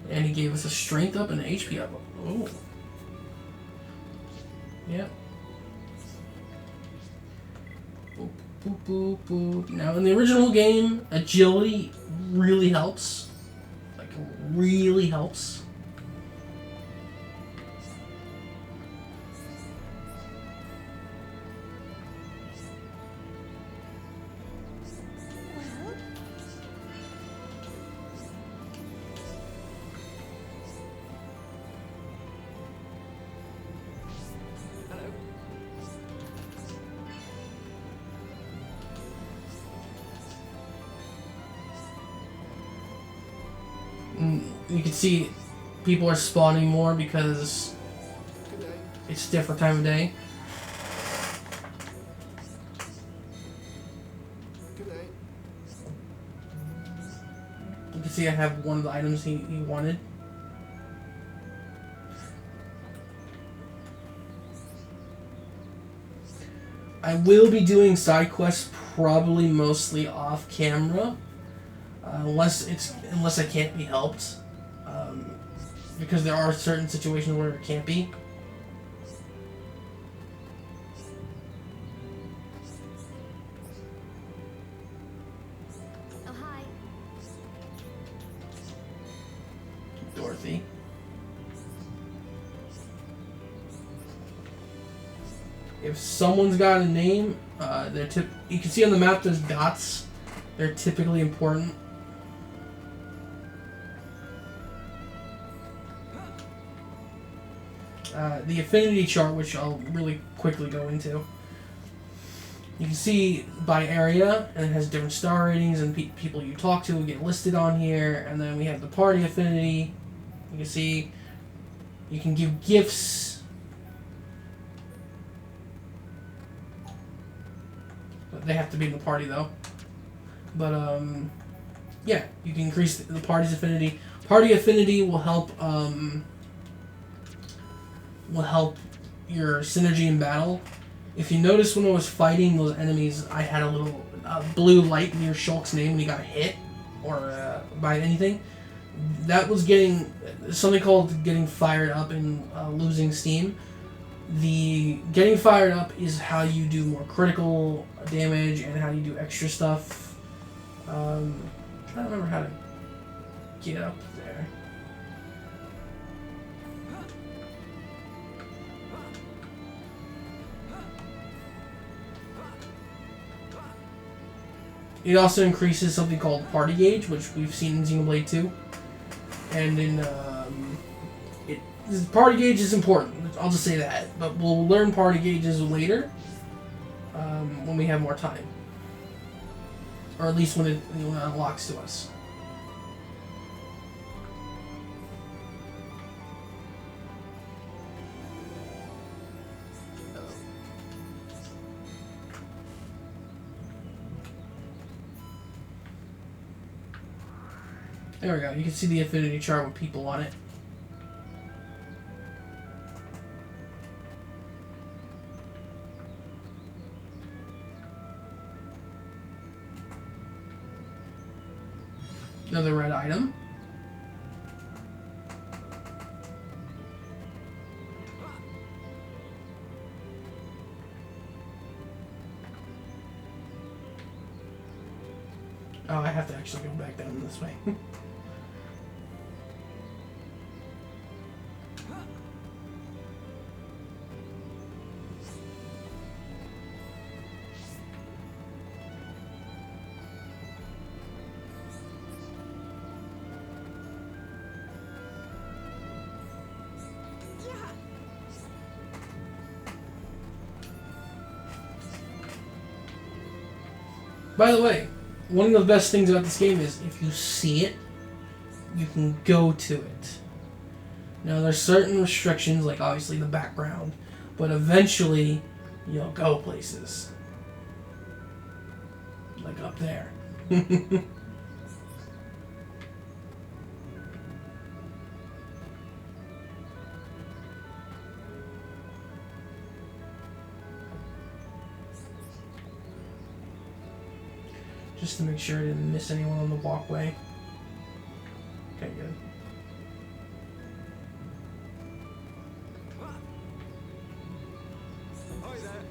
And he gave us a strength up and an HP up. Oh. Yep. Boop, boop, boop, boop. Now, in the original game, agility really helps. Like, really helps. Well, Hello. You can see people are spawning more because it's a different time of day. You can see I have one of the items he wanted. I will be doing side quests probably mostly off camera, unless I can't be helped, because there are certain situations where it can't be. Oh, hi. Dorothy. If someone's got a name, you can see on the map there's dots. They're typically important. The Affinity Chart, which I'll really quickly go into. You can see by area, and it has different star ratings, and people you talk to get listed on here. And then we have the Party Affinity. You can see you can give gifts. But they have to be in the party though. But yeah, you can increase the party's affinity. Party affinity will help your synergy in battle. If you notice when I was fighting those enemies, I had a little blue light near Shulk's name when he got hit or by anything. That was getting something called getting fired up and losing steam. The getting fired up is how you do more critical damage and how you do extra stuff. I'm trying to remember how to get up there. It also increases something called Party Gauge, which we've seen in Xenoblade 2. And in Party Gauge is important. I'll just say that. But we'll learn Party Gauges later when we have more time. Or at least when it unlocks to us. There we go. You can see the Affinity Chart with people on it. Another red item. Oh, I have to actually go back down this way. By the way, one of the best things about this game is if you see it, you can go to it. Now there's certain restrictions, like obviously the background, but eventually you'll go places. Like up there. Just to make sure I didn't miss anyone on the walkway. Okay, good. Hi there.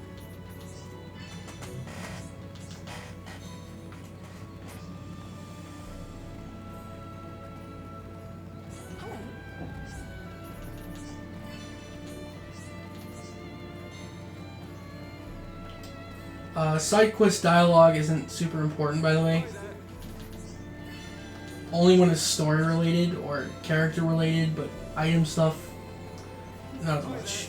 Side quest dialogue isn't super important, by the way. Only when it's story related or character related, but item stuff, not as much.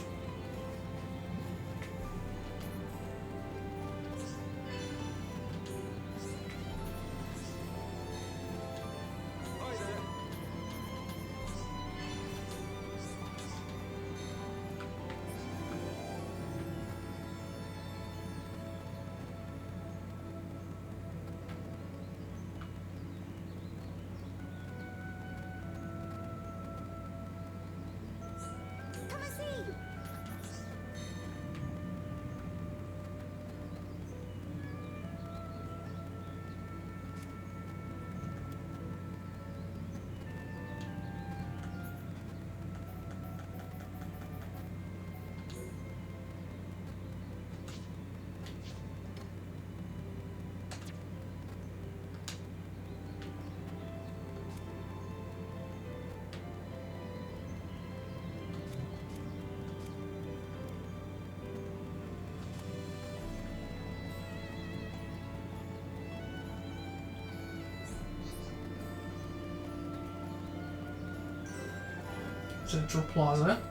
Central Plaza.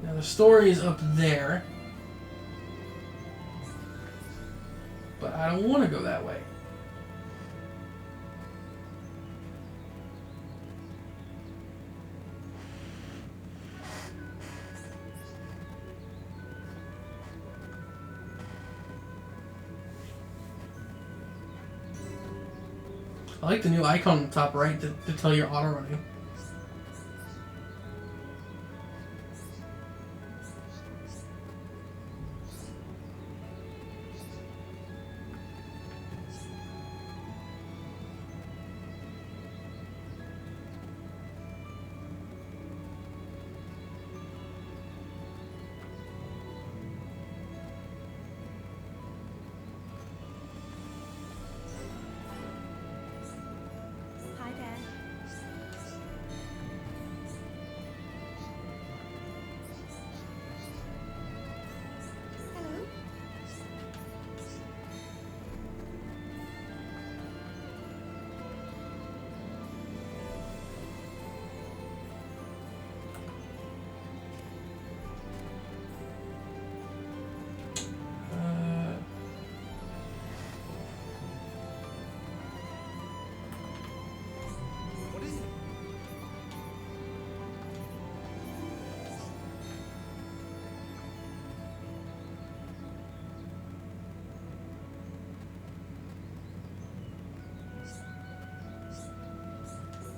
Now the story is up there. But I don't want to go that way. I like the new icon on the top right to tell you're auto running. Hi there. Hello.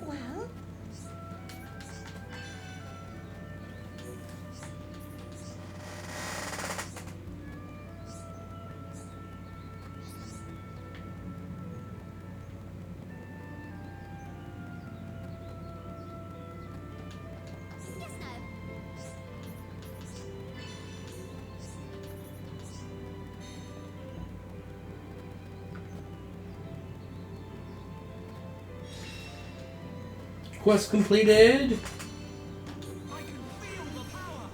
Well, yes, no. Quest completed. I can feel the power.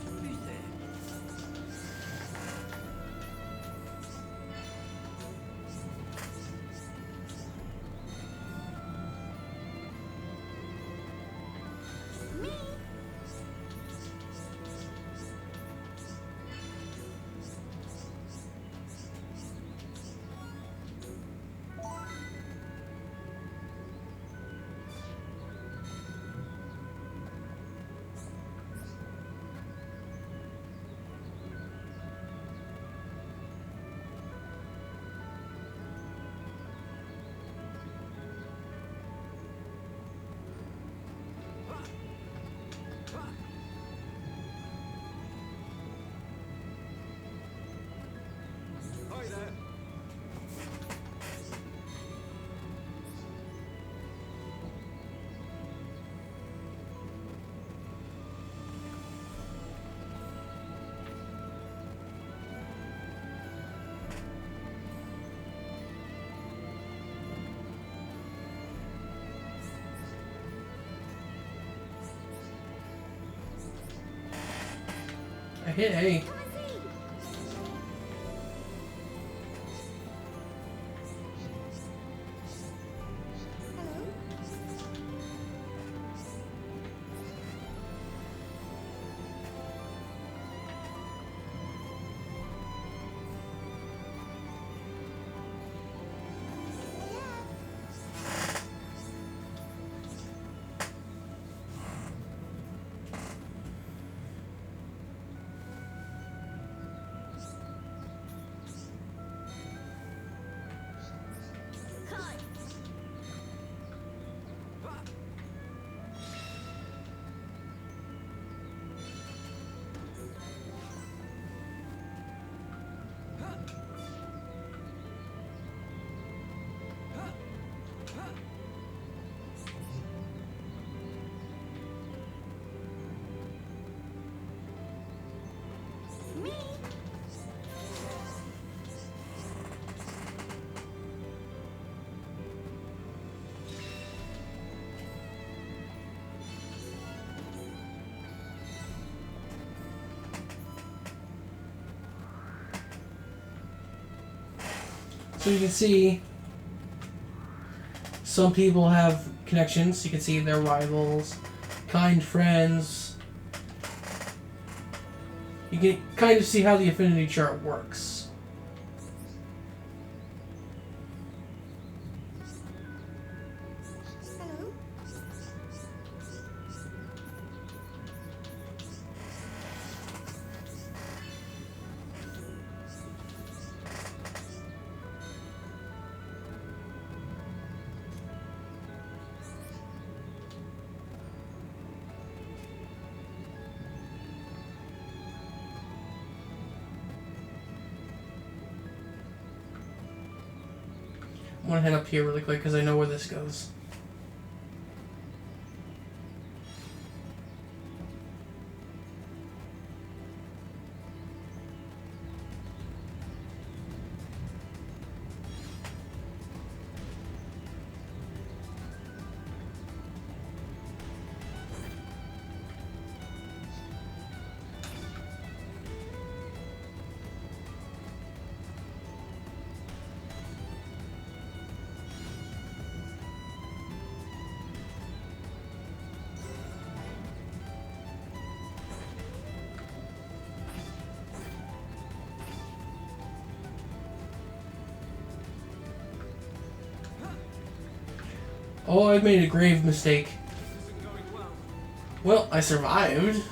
Who's there? Me? Hi there. I hit A. Come and see. Hello. So you can see some people have connections. You can see their rivals, kind friends. You can kind of see how the Affinity Chart works. Hello? I'm gonna head up here really quick because I know where this goes. Oh, I made a grave mistake. Well, I survived.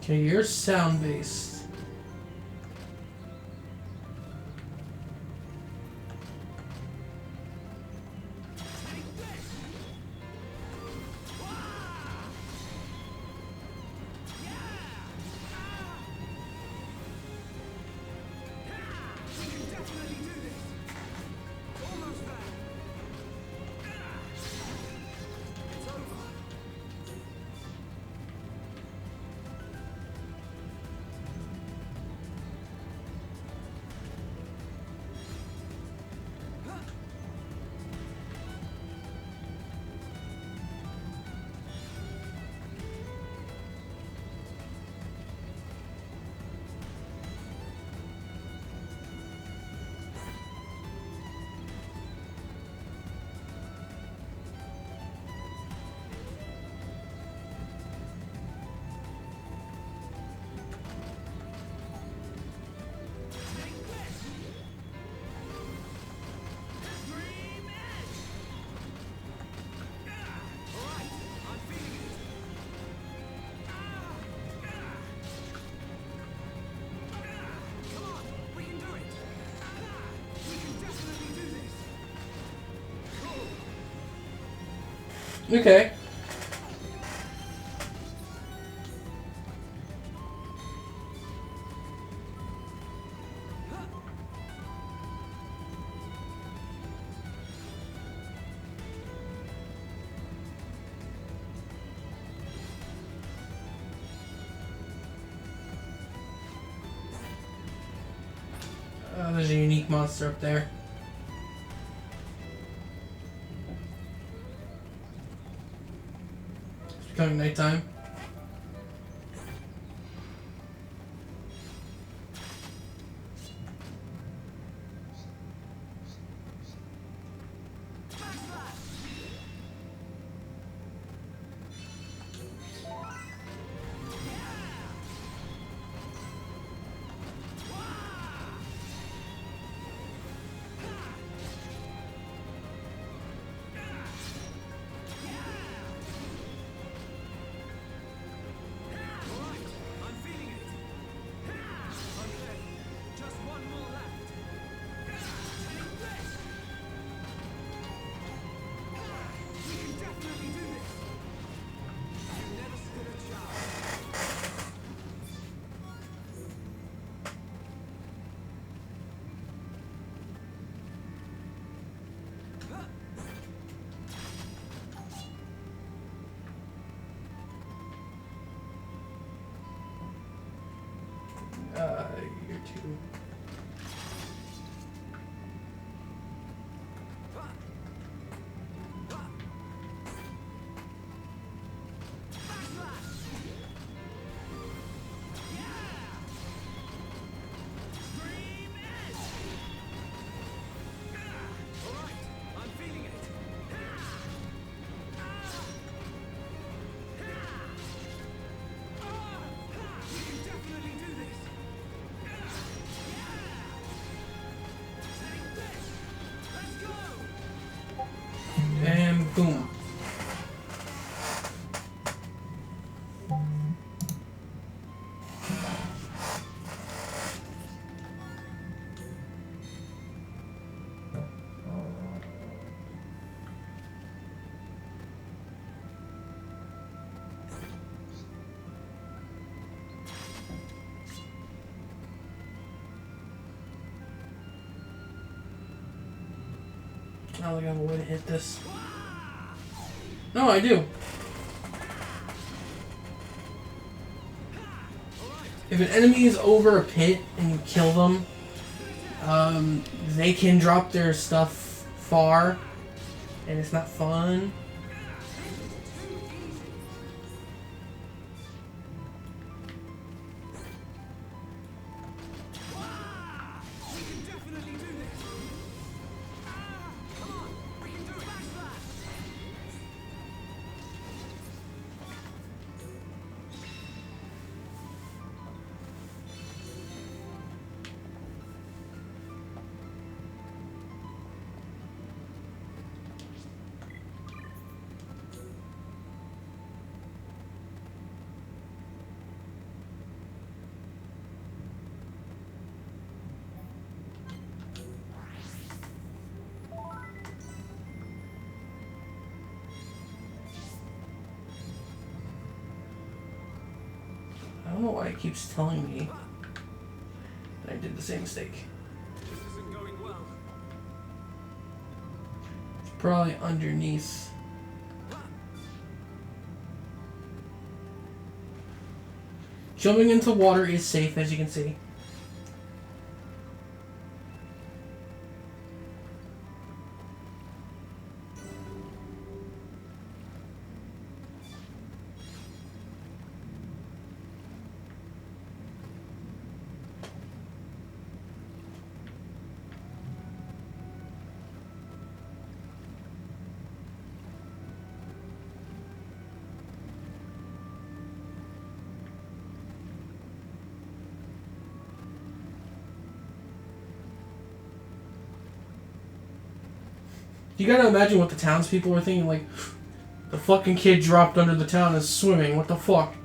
Okay, you're sound-based. Okay. There's a unique monster up there. Becoming nighttime. Year 2. And boom. I don't think I have a way to hit this. No, I do. If an enemy is over a pit and you kill them, they can drop their stuff far, and it's not fun. I don't know why it keeps telling me that I did the same mistake. This isn't going well. It's probably underneath. Jumping into water is safe, as you can see. You gotta imagine what the townspeople were thinking, like, the fucking kid dropped under the town and is swimming, what the fuck?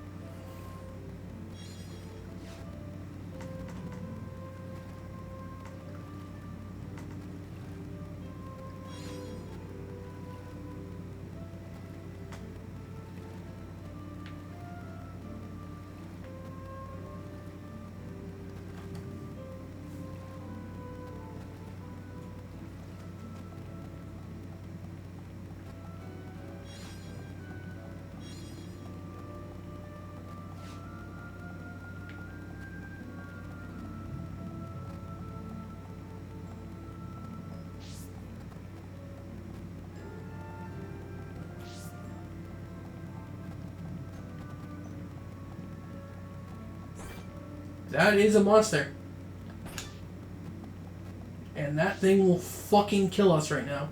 That is a monster. And that thing will fucking kill us right now.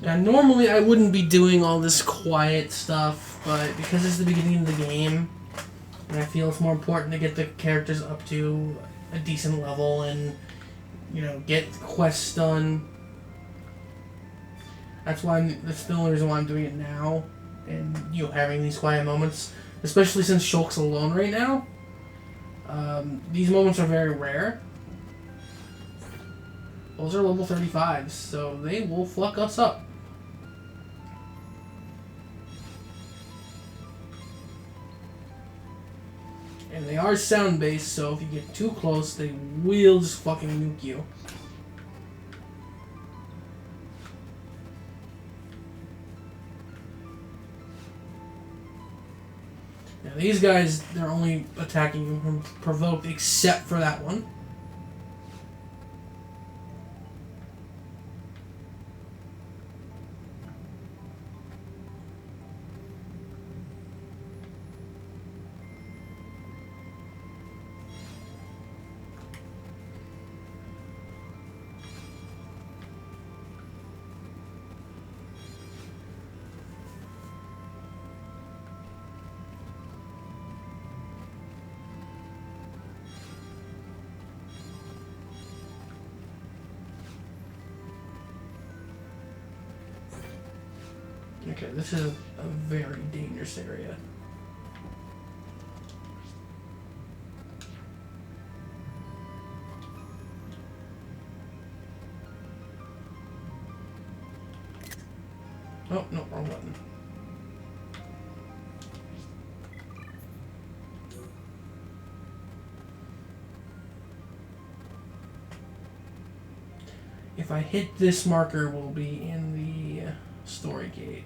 Now, normally I wouldn't be doing all this quiet stuff, but because it's the beginning of the game, and I feel it's more important to get the characters up to a decent level and, you know, get quests done. That's the only reason why I'm doing it now, and, you know, having these quiet moments, especially since Shulk's alone right now. These moments are very rare. Those are level 35s, so they will fuck us up. And they are sound-based, so if you get too close, they will just fucking nuke you. Now these guys, they're only attacking you from provoked, except for that one. Okay, this is a very dangerous area. Oh, no, wrong button. If I hit this marker, we'll be in the story gate.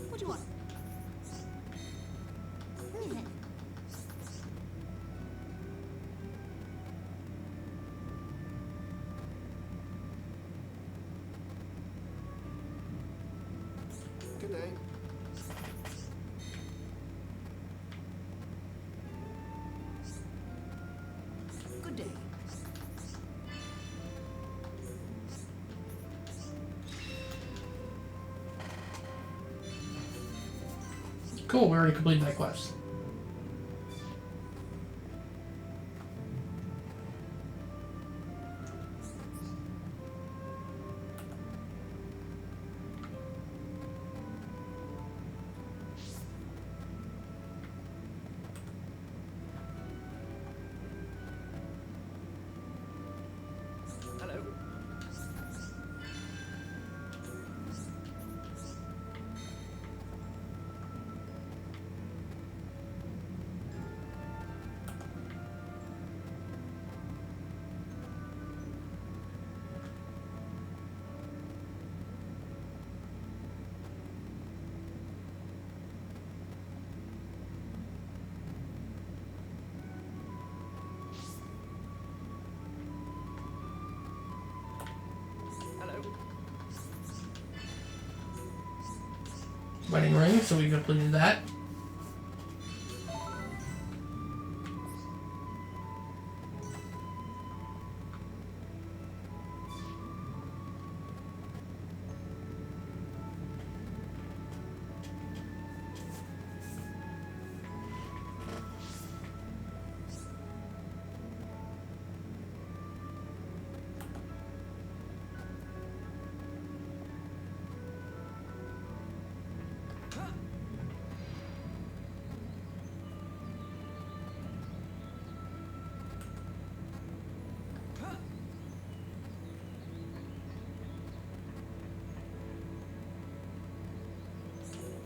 What do you want? Who is it? Good day. Good day. Cool, we already completed that quest. Wedding ring, so we completed that.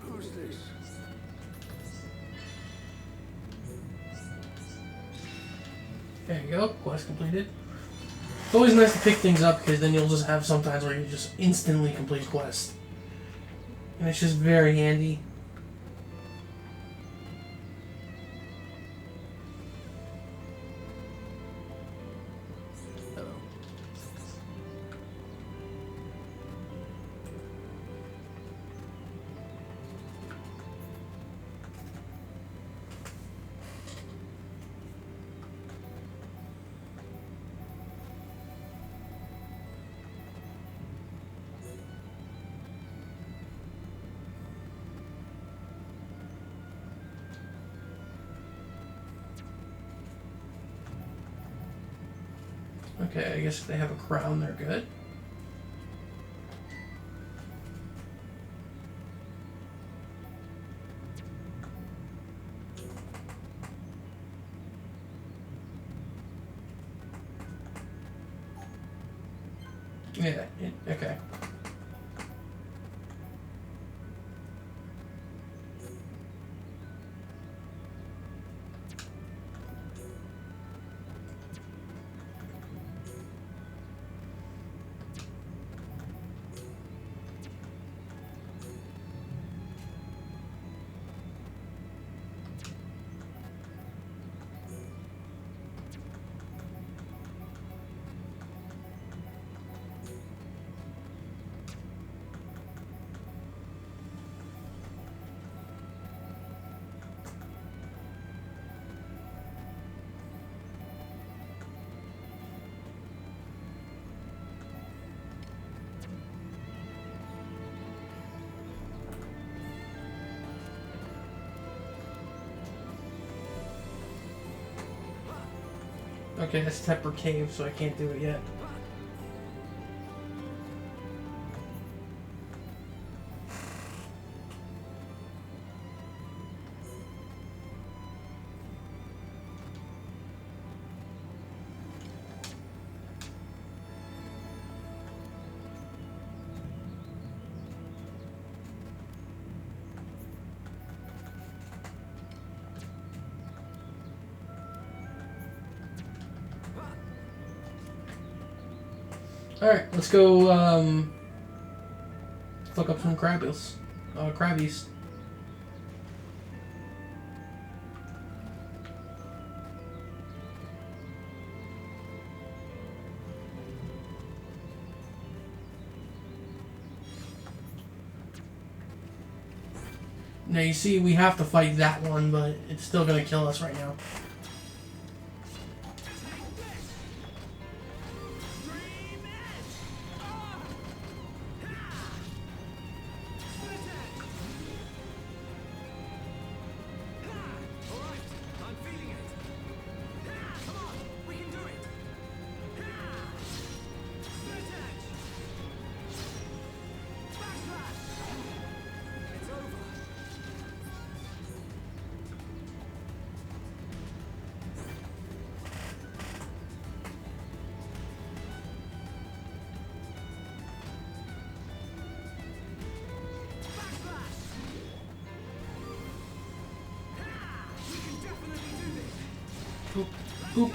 Who's this? There you go, quest completed. It's always nice to pick things up because then you'll just have sometimes where you just instantly complete a quest. And it's just very handy. Okay, I guess if they have a crown, they're good. Yeah, okay. Okay, that's Tepper Cave, so I can't do it yet. Alright, let's go, fuck up some crabbies. Crabbies. Now you see, we have to fight that one, but it's still gonna kill us right now. Boop. Boop.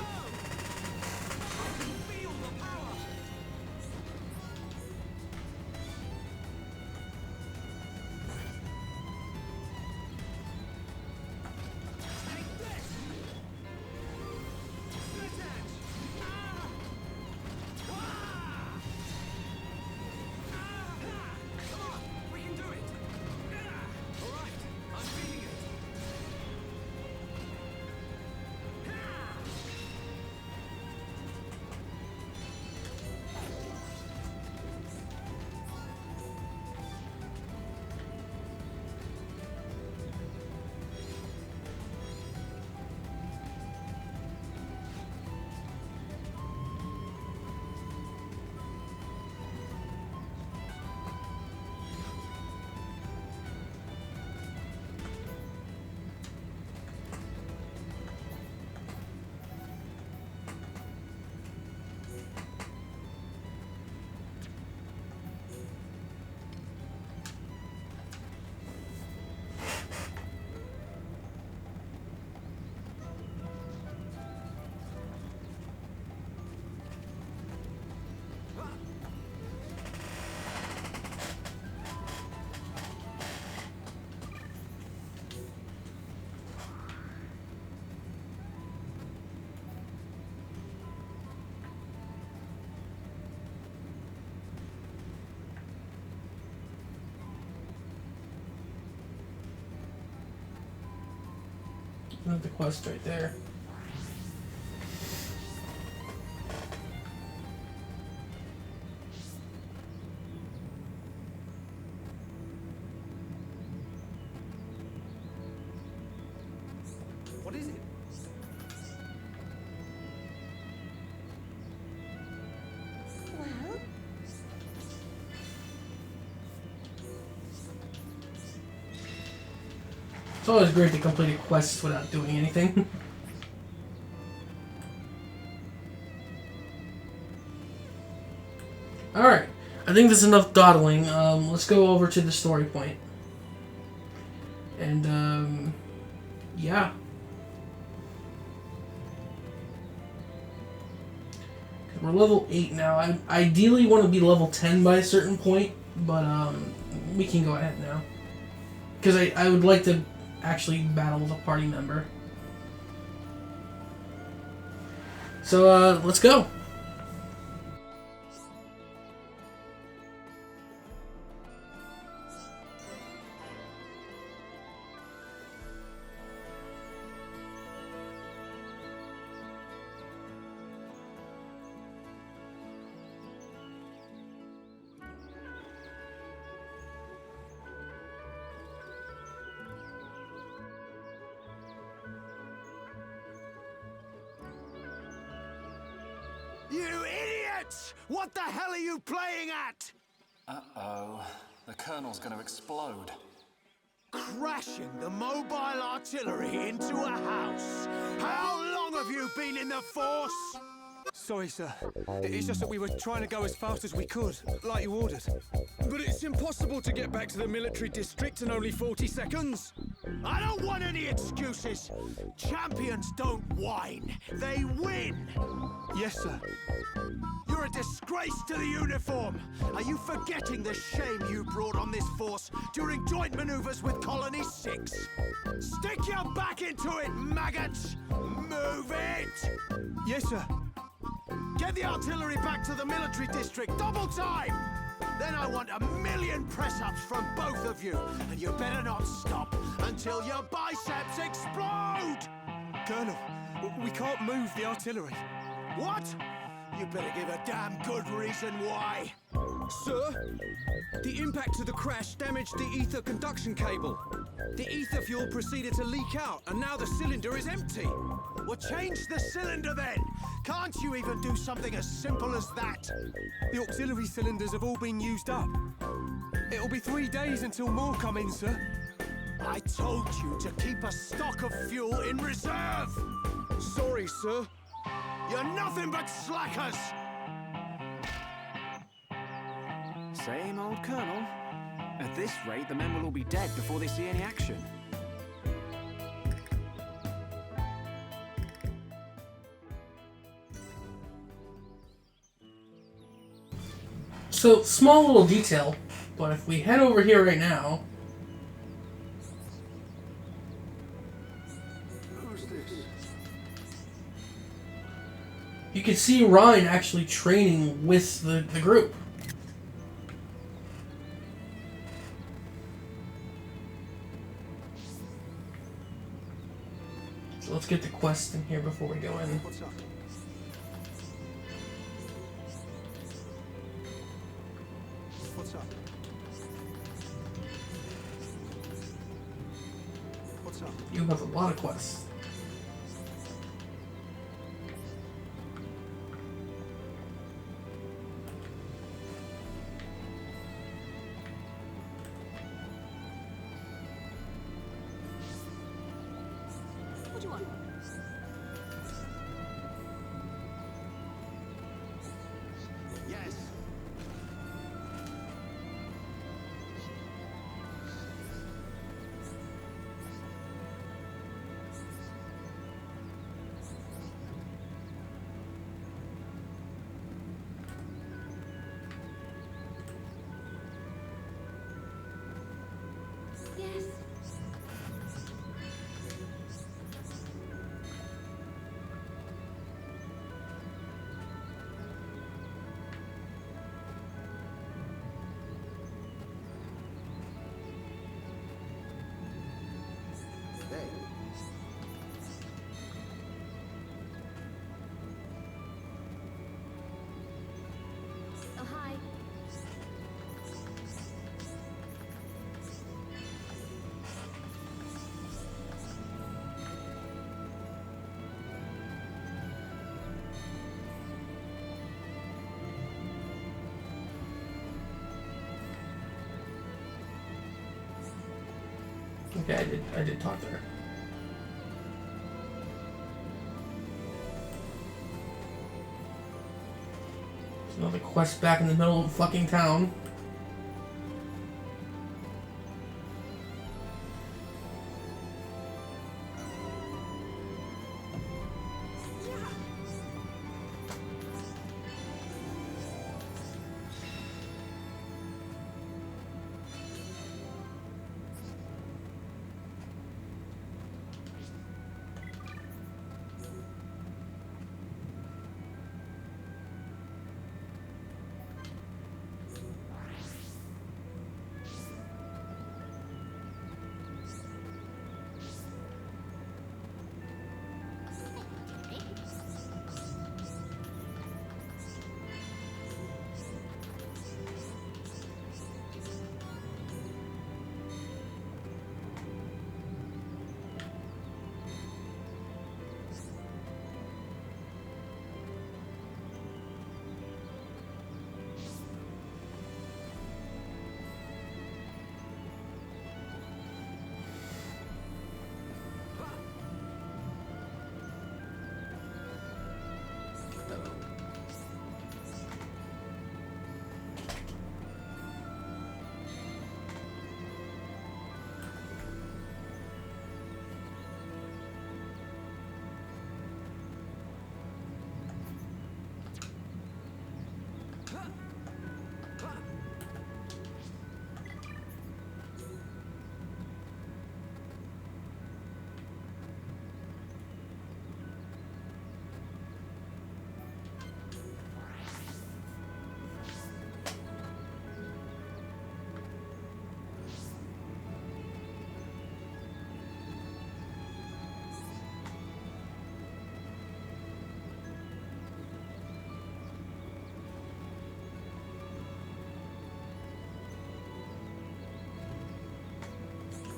The quest right there. What is it? Well, It's always great to complete a quest without doing anything. Alright, I think there's enough dawdling. Let's go over to the story point. And, yeah. We're level 8 now. I ideally want to be level 10 by a certain point, but, we can go ahead now. Because I would like to actually battle with a party member. So, let's go. You idiots! What the hell are you playing at? Uh-oh. The Colonel's gonna explode. Crashing the mobile artillery into a house. How long have you been in the Force? Sorry, sir. It's just that we were trying to go as fast as we could, like you ordered. But it's impossible to get back to the military district in only 40 seconds. I don't want any excuses. Champions don't whine. They win. Yes, sir. You're a disgrace to the uniform. Are you forgetting the shame you brought on this force during joint maneuvers with Colony 6? Stick your back into it, maggots! Move it! Yes, sir. Get the artillery back to the military district, double time! Then I want 1,000,000 press-ups from both of you, and you better not stop until your biceps explode! Colonel, we can't move the artillery. What? You better give a damn good reason why. Sir, the impact of the crash damaged the ether conduction cable. The ether fuel proceeded to leak out, and now the cylinder is empty. Well, change the cylinder then. Can't you even do something as simple as that? The auxiliary cylinders have all been used up. It'll be 3 days until more come in, sir. I told you to keep a stock of fuel in reserve. Sorry, sir. You're nothing but slackers. Same old Colonel. At this rate, the men will all be dead before they see any action. So, small little detail, but if we head over here right now... Who's this? You can see Ryan actually training with the group. So let's get the quest in here before we go in. What's up? What's up? What's up? You have a lot of quests. What do you want? Yes. Yes. Hey. Oh, hi. Okay, I did talk to her. There's another quest back in the middle of the fucking town.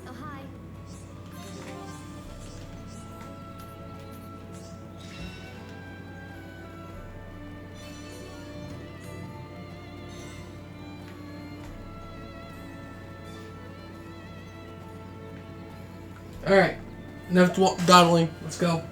Oh, hi. Alright. Enough dawdling. Let's go.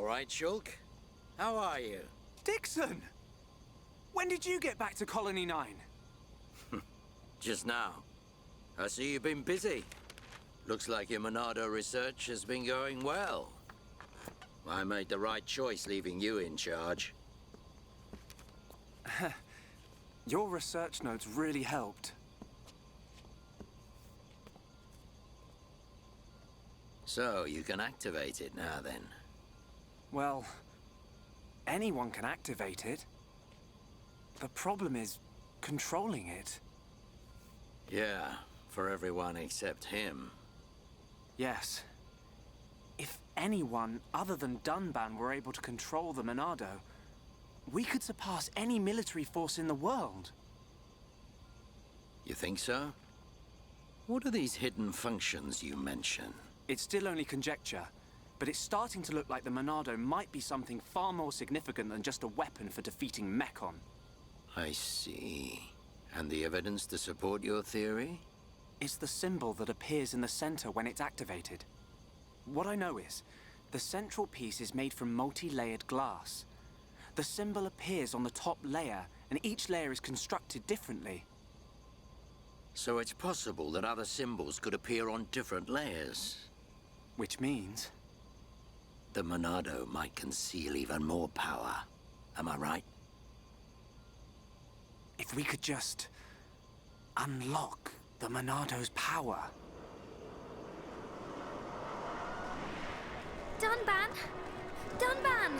All right, Shulk? How are you? Dixon! When did you get back to Colony 9? Just now. I see you've been busy. Looks like your Monado research has been going well. I made the right choice leaving you in charge. Your research notes really helped. So, you can activate it now then? Well, anyone can activate it. The problem is controlling it. Yeah, for everyone except him. Yes. If anyone other than Dunban were able to control the Monado, we could surpass any military force in the world. You think so? What are these hidden functions you mention? It's still only conjecture, but it's starting to look like the Monado might be something far more significant than just a weapon for defeating Mechon. I see. And the evidence to support your theory? It's the symbol that appears in the center when it's activated. What I know is, the central piece is made from multi-layered glass. The symbol appears on the top layer, and each layer is constructed differently. So it's possible that other symbols could appear on different layers. Which means? The Monado might conceal even more power. Am I right? If we could just unlock the Monado's power. Dunban! Dunban!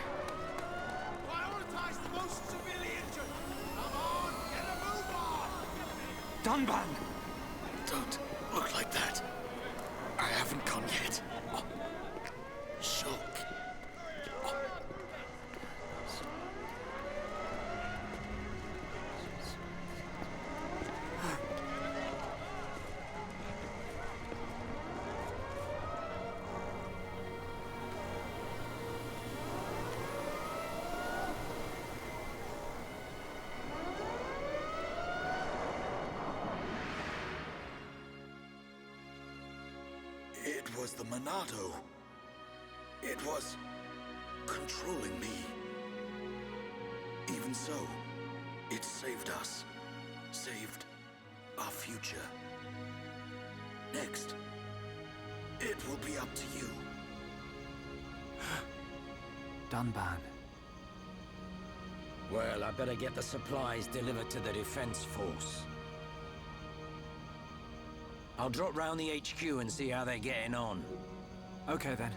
Prioritize the most severely injured! Come on, get a move on! Dunban! Don't look like that. I haven't gone yet. Shulk. It was the Monado. It was controlling me. Even so, it saved us. Saved our future. Next, it will be up to you. Dunban. Well, I better get the supplies delivered to the Defense Force. I'll drop round the HQ and see how they're getting on. Okay then.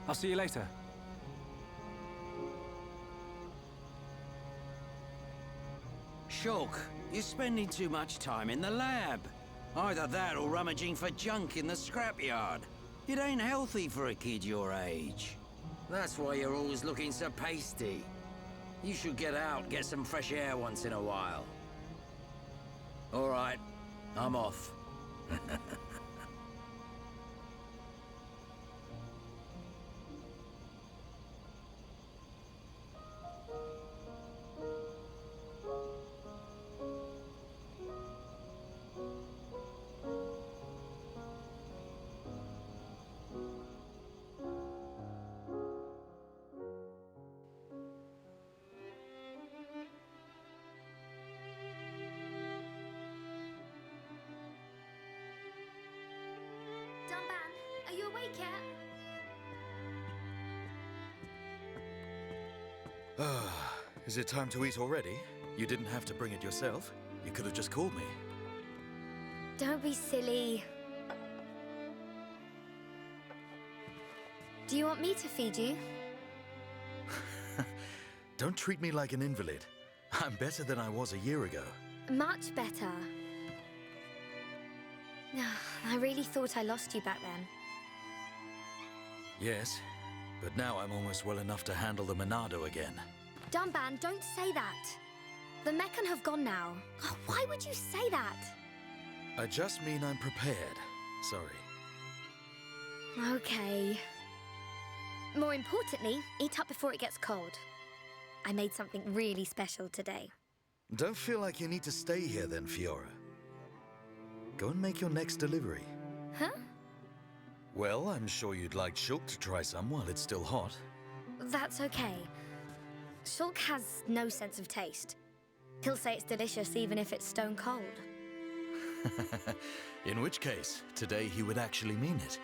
I'll see you later. Shulk, you're spending too much time in the lab. Either that or rummaging for junk in the scrapyard. It ain't healthy for a kid your age. That's why you're always looking so pasty. You should get out, get some fresh air once in a while. All right, I'm off. Dunban, are you awake yet? Is it time to eat already? You didn't have to bring it yourself. You could have just called me. Don't be silly. Do you want me to feed you? Don't treat me like an invalid. I'm better than I was a year ago. Much better. I really thought I lost you back then. Yes, but now I'm almost well enough to handle the Monado again. Dunban, don't say that. The Mechon have gone now. Oh, why would you say that? I just mean I'm prepared. Sorry. Okay. More importantly, eat up before it gets cold. I made something really special today. Don't feel like you need to stay here then, Fiora. Go and make your next delivery. Huh? Well, I'm sure you'd like Shulk to try some while it's still hot. that's okay. Shulk has no sense of taste. He'll say it's delicious even if it's stone cold. In which case, today he would actually mean it.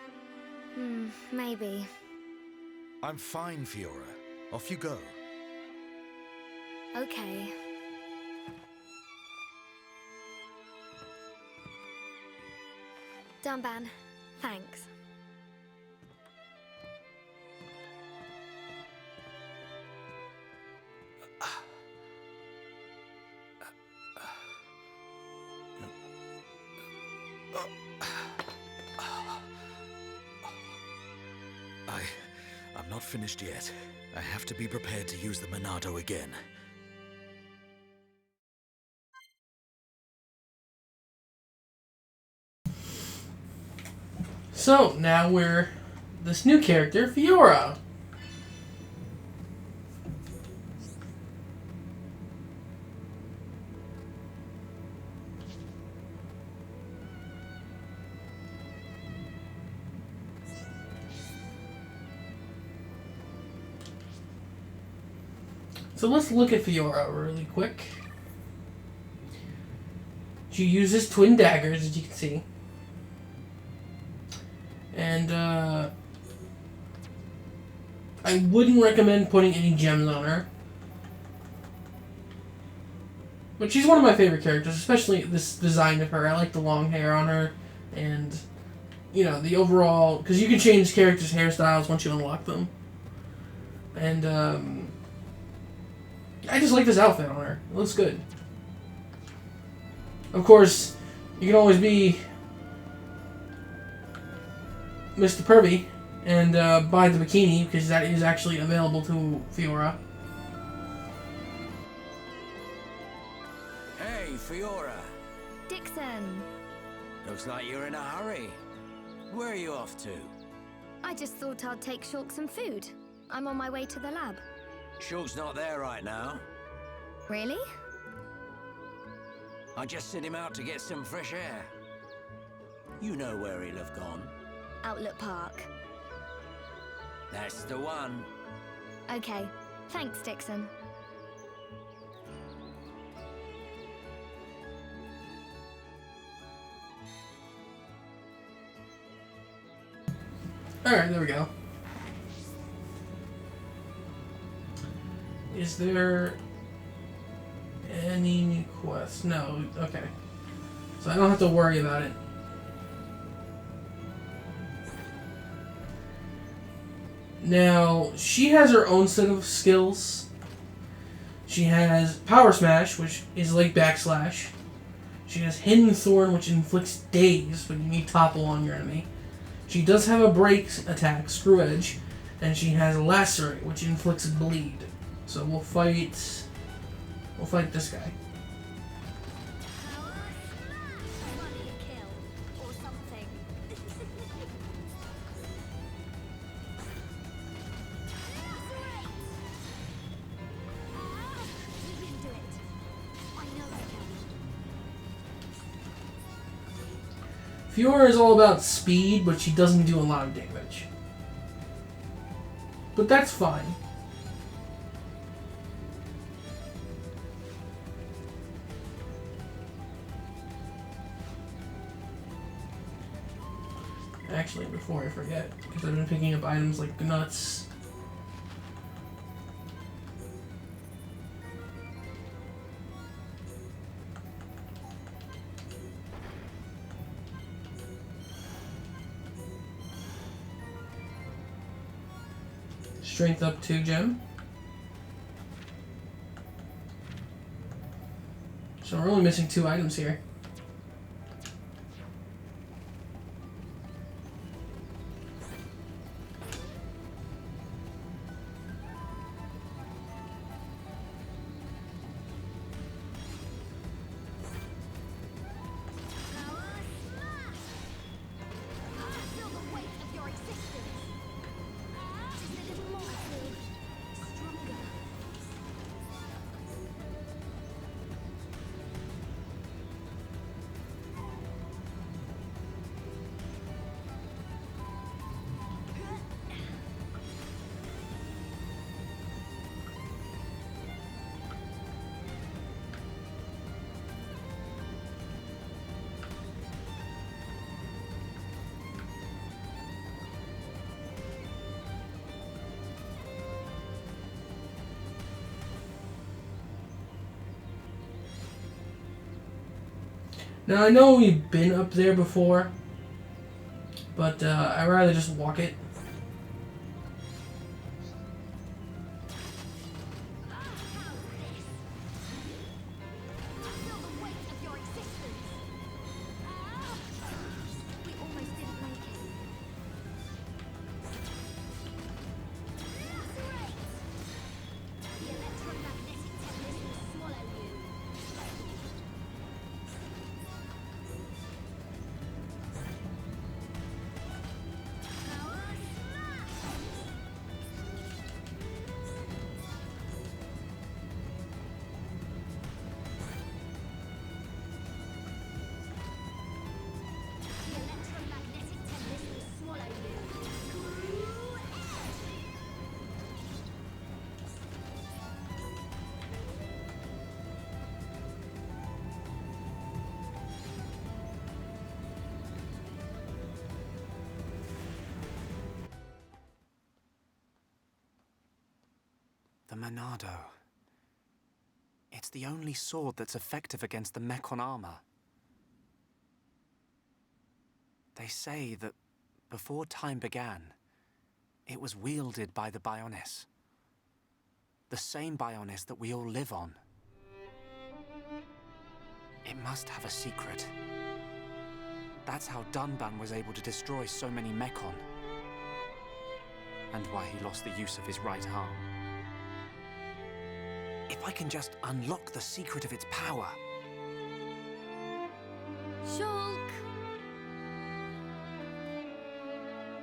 Maybe. I'm fine, Fiora. Off you go. Okay. Dunban, thanks. I'm not finished yet. I have to be prepared to use the Monado again. So, now we're this new character, Fiora. So let's look at Fiora really quick. She uses twin daggers, as you can see. And, I wouldn't recommend putting any gems on her. But she's one of my favorite characters, especially this design of her. I like the long hair on her, and, you know, the overall... Because you can change characters' hairstyles once you unlock them. And, I just like this outfit on her. It looks good. Of course, you can always be Mr. Pervy and buy the bikini, because that is actually available to Fiora. Hey, Fiora. Dixon! Looks like you're in a hurry. Where are you off to? I just thought I'd take Shulk some food. I'm on my way to the lab. Shulk's not there right now. Really? I just sent him out to get some fresh air. You know where he'll have gone. Outlet Park. That's the one. Okay. Thanks, Dixon. Alright, there we go. Is there any new quests? No, okay. So I don't have to worry about it. Now, she has her own set of skills. She has Power Smash, which is like backslash. She has Hidden Thorn, which inflicts daze when you need topple on your enemy. She does have a break attack, Screw Edge, and she has Lacerate, which inflicts bleed. So we'll fight this guy. Fiora is all about speed, but she doesn't do a lot of damage. But that's fine. Actually, before I forget, because I've been picking up items like nuts. Strength up 2 gem. So we're only missing 2 items here. Now, I know we've been up there before, but I'd rather just walk it. The Monado. It's the only sword that's effective against the Mechon armor. They say that before time began, it was wielded by the Bionis. The same Bionis that we all live on. It must have a secret. That's how Dunban was able to destroy so many Mechon. And why he lost the use of his right arm. If I can just unlock the secret of its power. Shulk!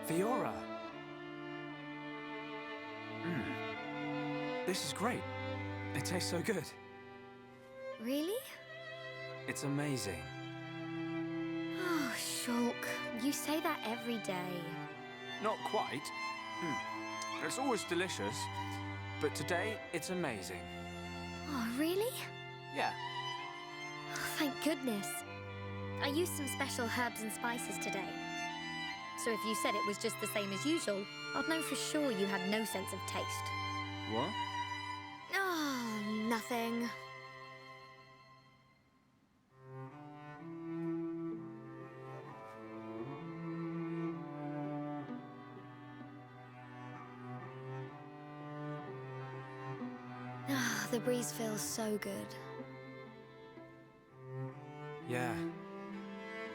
Fiora! This is great. It tastes so good. Really? It's amazing. Oh, Shulk, you say that every day. Not quite. It's always delicious, but today it's amazing. Oh, really? Yeah. Oh, thank goodness. I used some special herbs and spices today. So if you said it was just the same as usual, I'd know for sure you had no sense of taste. What? Oh, nothing. The breeze feels so good. Yeah.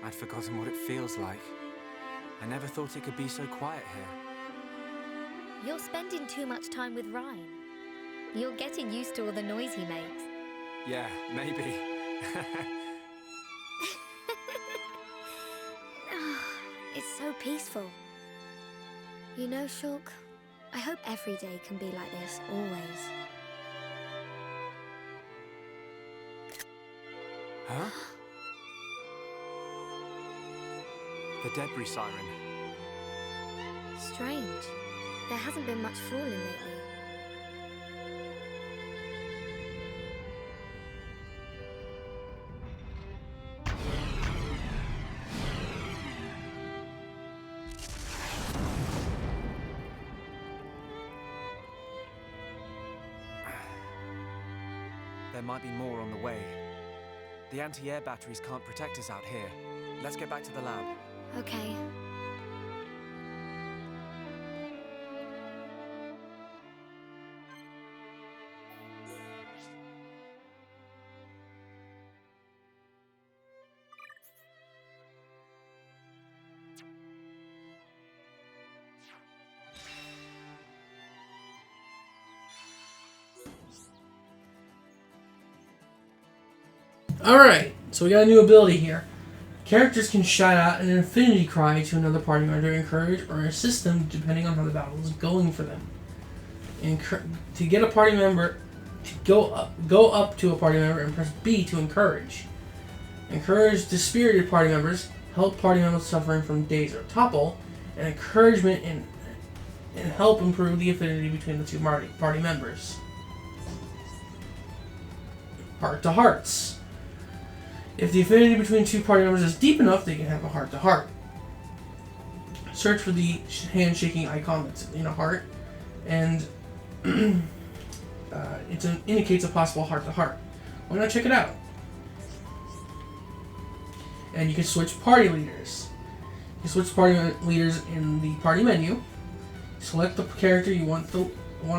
I'd forgotten what it feels like. I never thought it could be so quiet here. You're spending too much time with Ryan. You're getting used to all the noise he makes. Yeah, maybe. It's so peaceful. You know, Shulk, I hope every day can be like this, always. Huh? The debris siren. Strange. There hasn't been much falling lately. There might be more on the way. The anti-air batteries can't protect us out here. Let's get back to the lab. Okay. Alright, so we got a new ability here. Characters can shout out an affinity cry to another party member to encourage or assist them depending on how the battle is going for them. To get a party member to go up to a party member and press B to encourage. Encourage dispirited party members, help party members suffering from daze or topple, and encouragement and help improve the affinity between the two party members. Heart to hearts. If the affinity between two party members is deep enough, they can have a heart-to-heart. Search for the handshaking icon that's in a heart, and it indicates a possible heart-to-heart. Why not check it out? and you can switch party leaders. You switch party leaders in the party menu. Select the character you want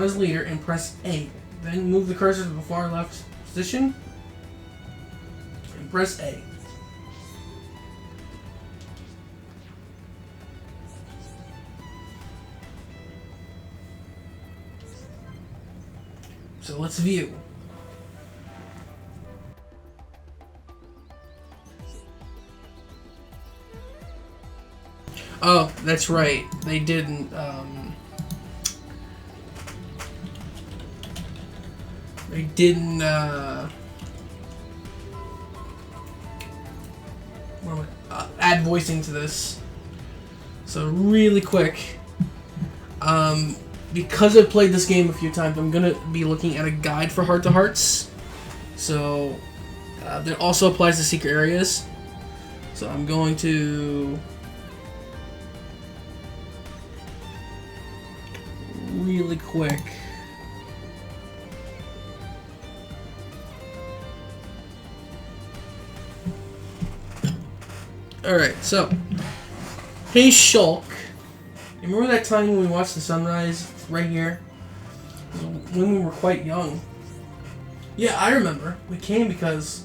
as leader and press A. Then move the cursor to the far left position and press A. So let's view. Oh, that's right. They didn't, add voicing to this. So really quick, because I've played this game a few times, I'm gonna be looking at a guide for Heart to Hearts. So that also applies to secret areas. So I'm going to really quick. Alright, so hey Shulk. You remember that time when we watched the sunrise right here? When we were quite young. Yeah, I remember. We came because...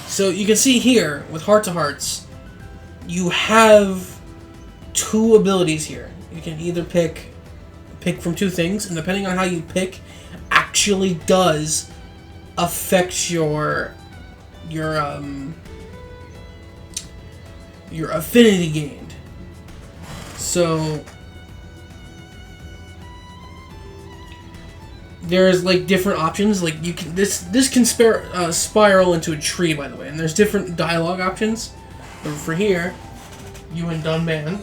So you can see here, with Heart to Hearts, you have two abilities here. You can either pick from two things, and depending on how you pick, actually does affect your affinity gained. So there's like different options. Like you can this can spiral into a tree, by the way, and there's different dialogue options. But for here, you and Dunban,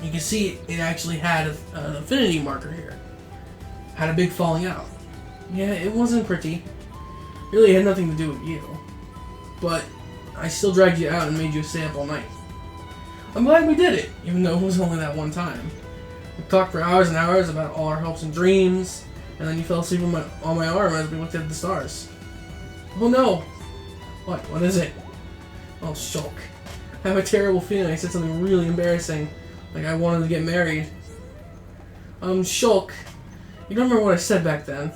you can see it actually had an affinity marker here. Had a big falling out. Yeah, it wasn't pretty. Really had nothing to do with you. But I still dragged you out and made you stay up all night. I'm glad we did it, even though it was only that one time. We talked for hours and hours about all our hopes and dreams, and then you fell asleep on my arm as we looked at the stars. Oh no! What? What is it? Oh, Shulk. I have a terrible feeling I said something really embarrassing. Like I wanted to get married. Shulk. You don't remember what I said back then.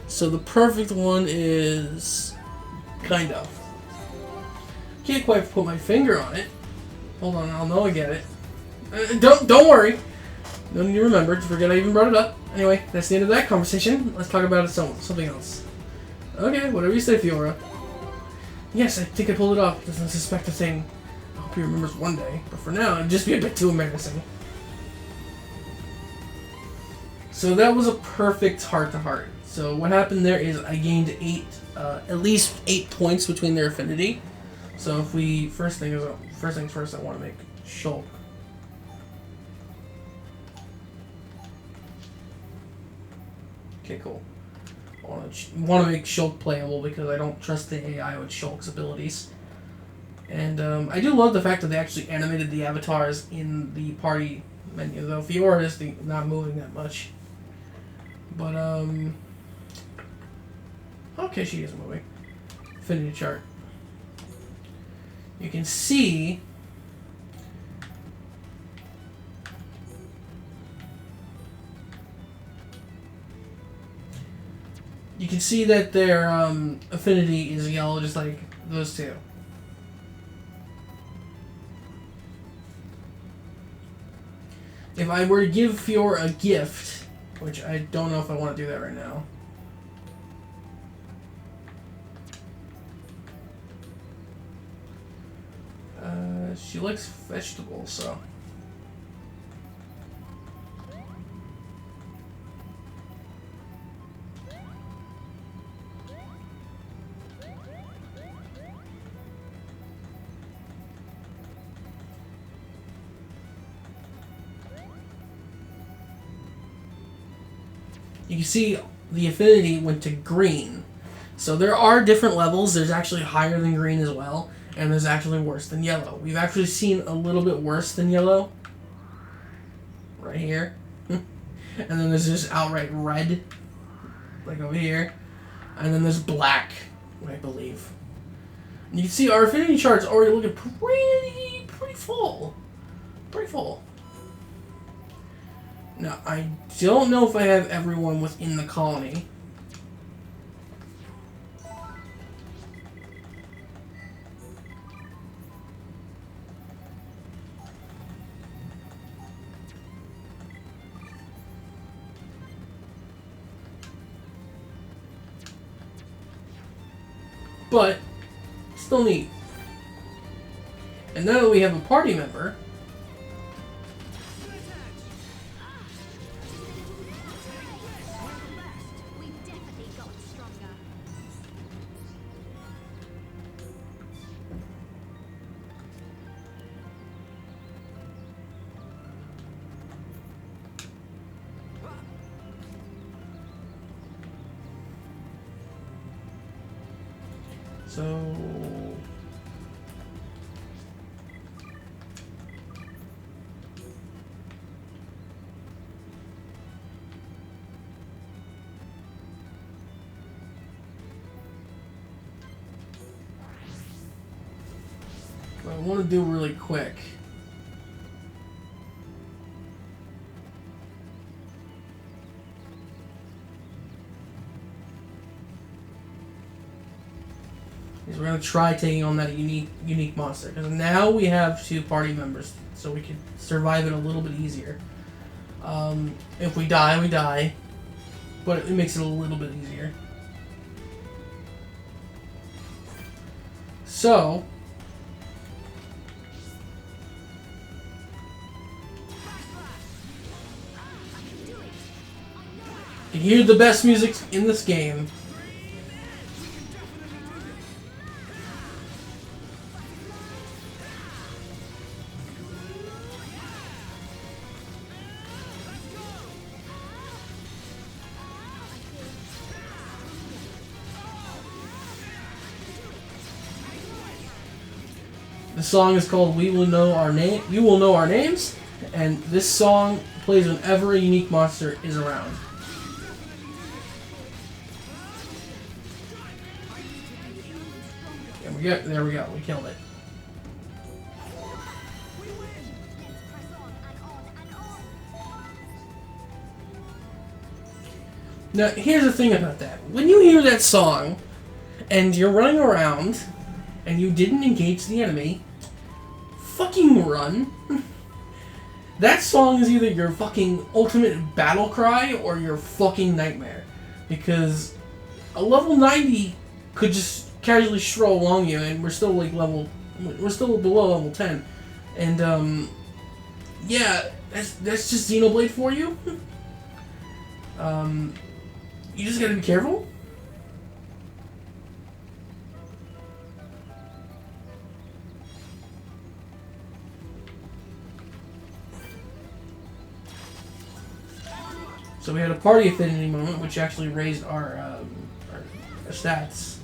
So the perfect one is... kind of. Can't quite put my finger on it. Hold on, I'll know I get it. Don't worry. No need to remember. Forget I even brought it up. Anyway, that's the end of that conversation. Let's talk about something else. Okay, whatever you say, Fiora. Yes, I think I pulled it off. Doesn't suspect a thing. I hope he remembers one day. But for now, it'd just be a bit too embarrassing. So that was a perfect heart-to-heart. So what happened there is I gained at least 8 points between their affinity. So if we first things first, I want to make Shulk. Okay, cool. I want to make Shulk playable because I don't trust the AI with Shulk's abilities. And I do love the fact that they actually animated the avatars in the party menu, though Fiora is not moving that much. But okay, she is moving. Affinity Chart. You can see that their affinity is yellow, just like those two. If I were to give Fiora a gift, which I don't know if I want to do that right now. She likes vegetables, so. You can see the affinity went to green. So there are different levels. There's actually higher than green as well. And there's actually worse than yellow. We've actually seen a little bit worse than yellow. Right here. And then there's just outright red. Like over here. And then there's black, I believe. And you can see our Affinity Chart's already looking pretty full. Pretty full. Now, I don't know if I have everyone within the colony. But, still neat. And now that we have a party member, so what I want to do really quick is we're going to try taking on that unique monster, because now we have 2 party members, so we can survive it a little bit easier. If we die, we die, but it makes it a little bit easier. So you hear the best music in this game. The song is called "We Will Know Our Name." You will know our names, and this song plays whenever a unique monster is around. There we go. We killed it. Now, here's the thing about that. When you hear that song, and you're running around, and you didn't engage the enemy, fucking run. That song is either your fucking ultimate battle cry or your fucking nightmare. Because a level 90 could just casually stroll along you, and we're still below level 10. And, yeah, that's just Xenoblade for you. You just gotta be careful. So we had a party affinity moment, which actually raised our stats.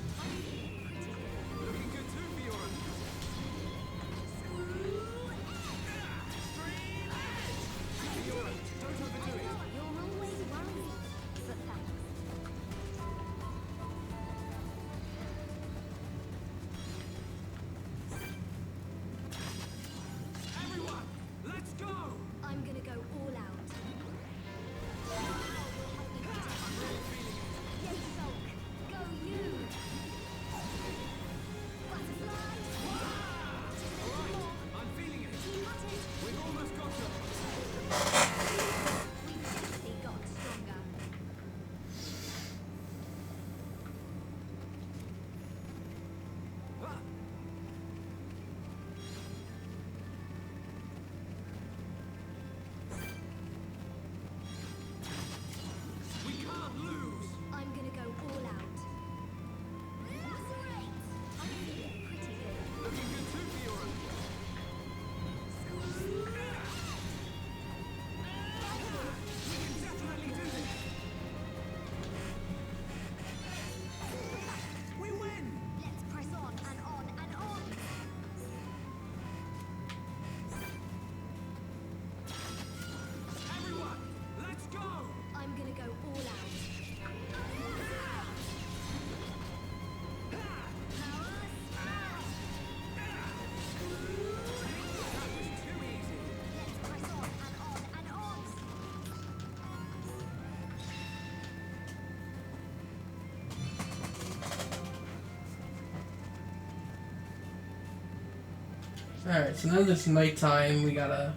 Alright, so now that it's nighttime, we gotta...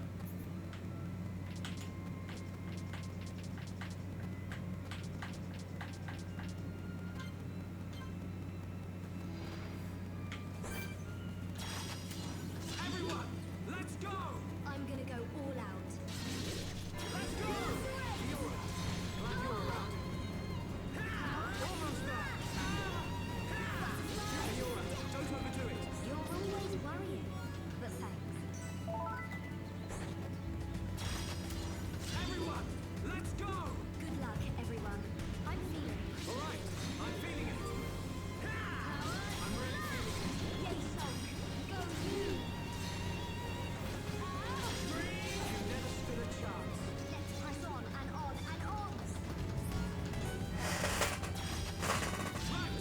Everyone, let's go! I'm gonna go all out. Let's go! You're glad you're around. Almost there. You're don't overdo it. You're always worrying, but thanks. Everyone, let's go! Good luck, everyone. I'm feeling it. All right, I'm feeling it. I'm really feeling it. Yay, Shulk! Go you! You never stood a chance. Let's press on and on and on! Right,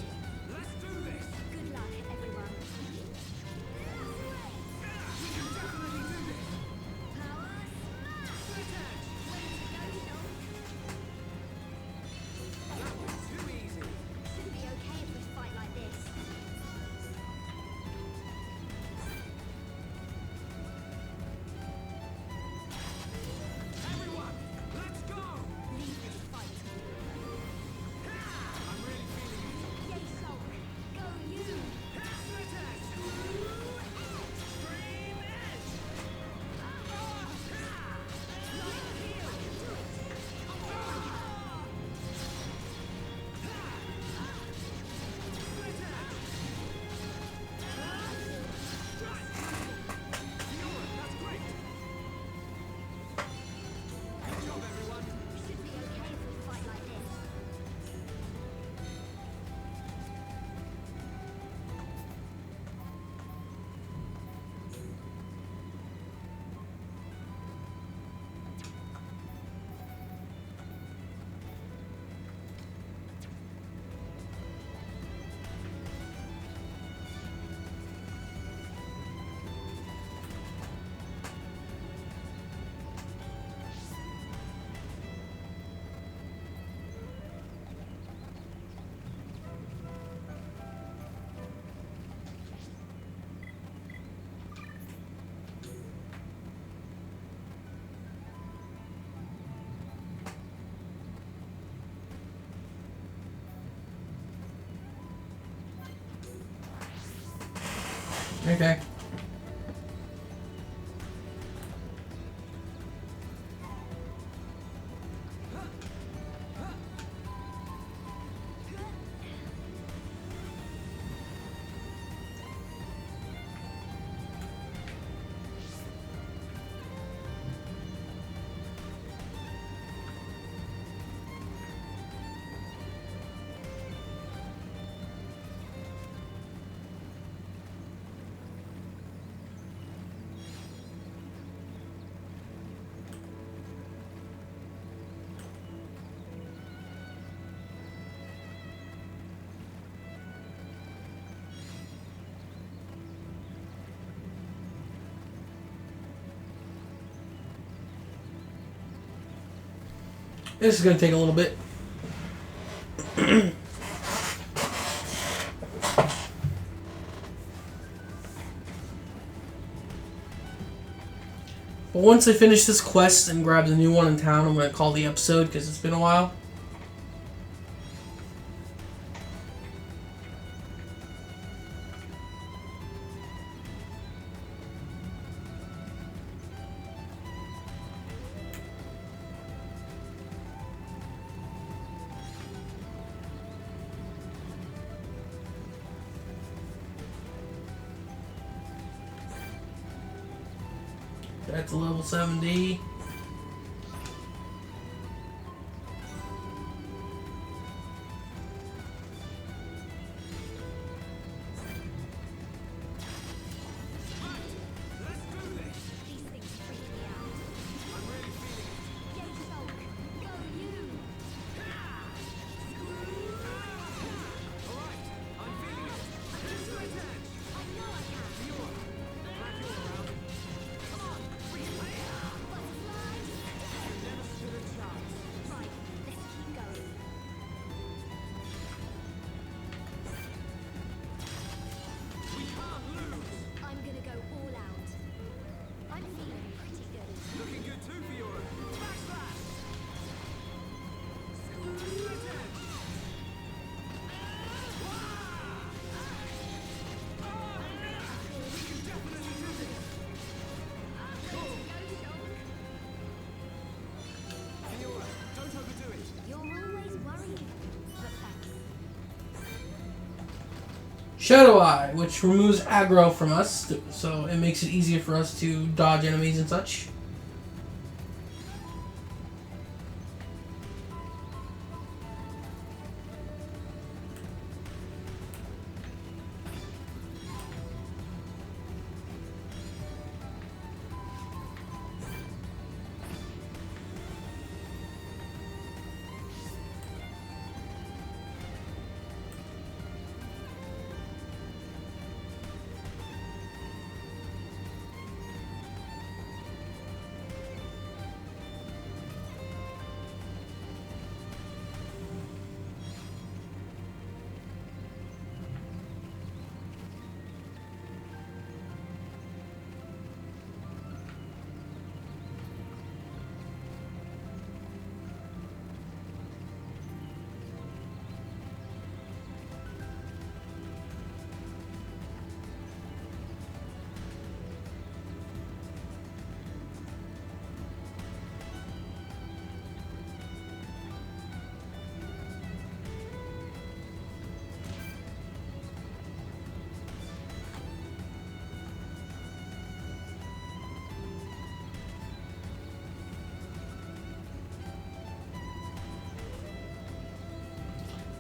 let's do this. Good luck, everyone. We can definitely do this. Power Split edge. Way to go, Shulk! That was too easy. Should be okay if we fight like this. Everyone, let's go! Leave this fight. I'm really feeling it. Yay, Shulk! Go you! Split edge. Stream edge. Split edge. That's great. Good job, everyone. Should be okay if we fight like this. Okay. This is going to take a little bit. But once I finish this quest and grab the new one in town, I'm going to call the episode because it's been a while. That's level 70. Let's do this. These things freak me out. I'm really feeling it. Yay, Shulk! Go you! All right, I'm feeling it. Split edge. I know I can. Glad you're around. Come on, we can play. Butterfly! Shadow Eye, which removes aggro from us, so it makes it easier for us to dodge enemies and such.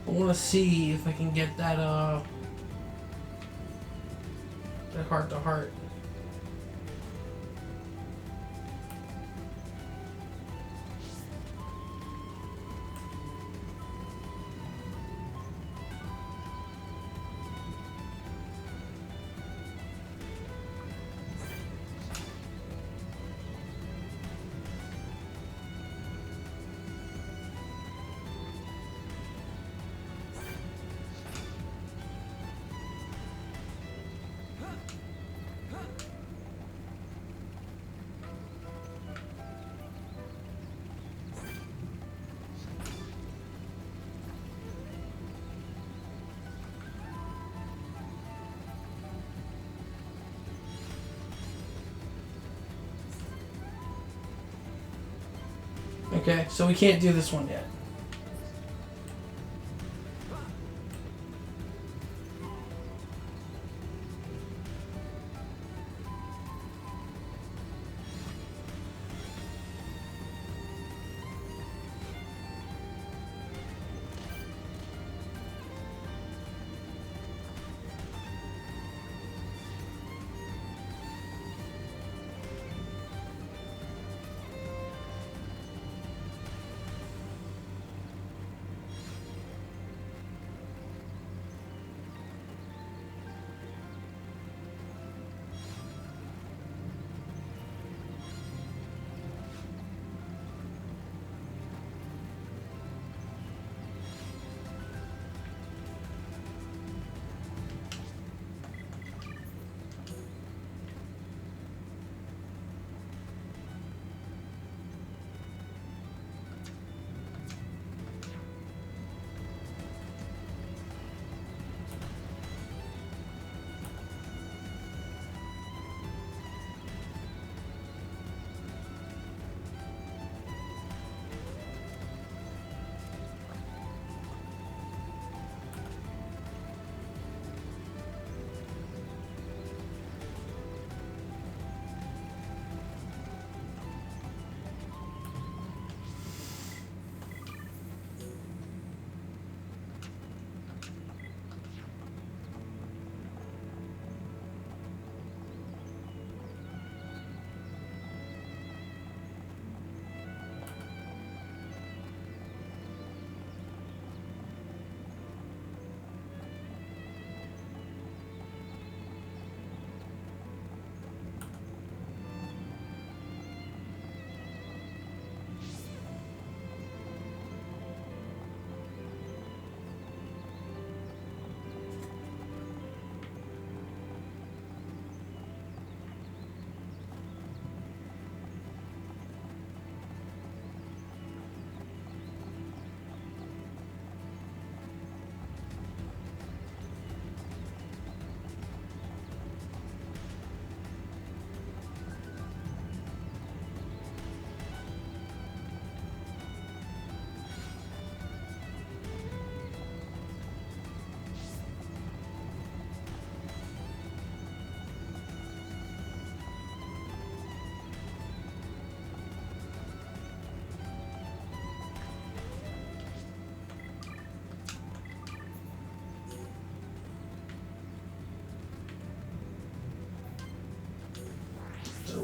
I want to see if I can get that heart to heart. Okay, so we can't do this one yet.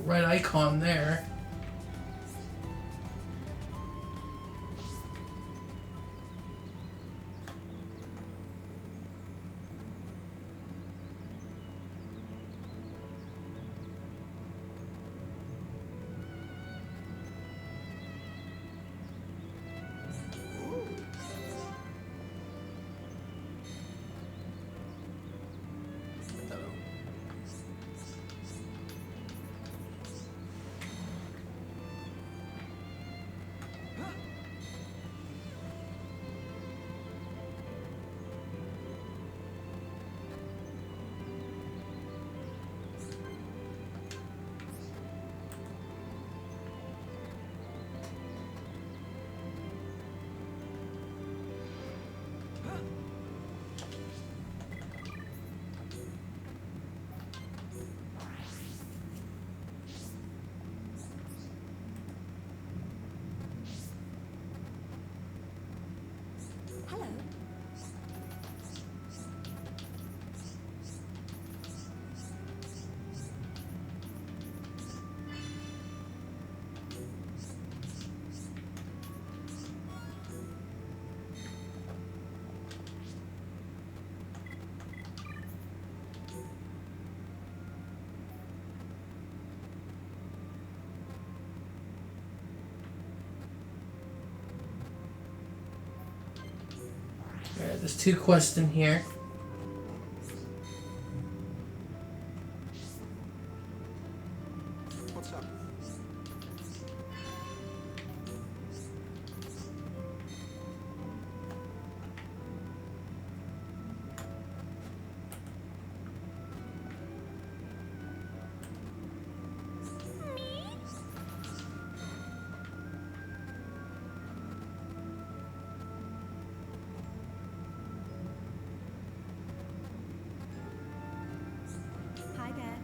red icon there. Alright, there's 2 quests in here. What's up? Hi there.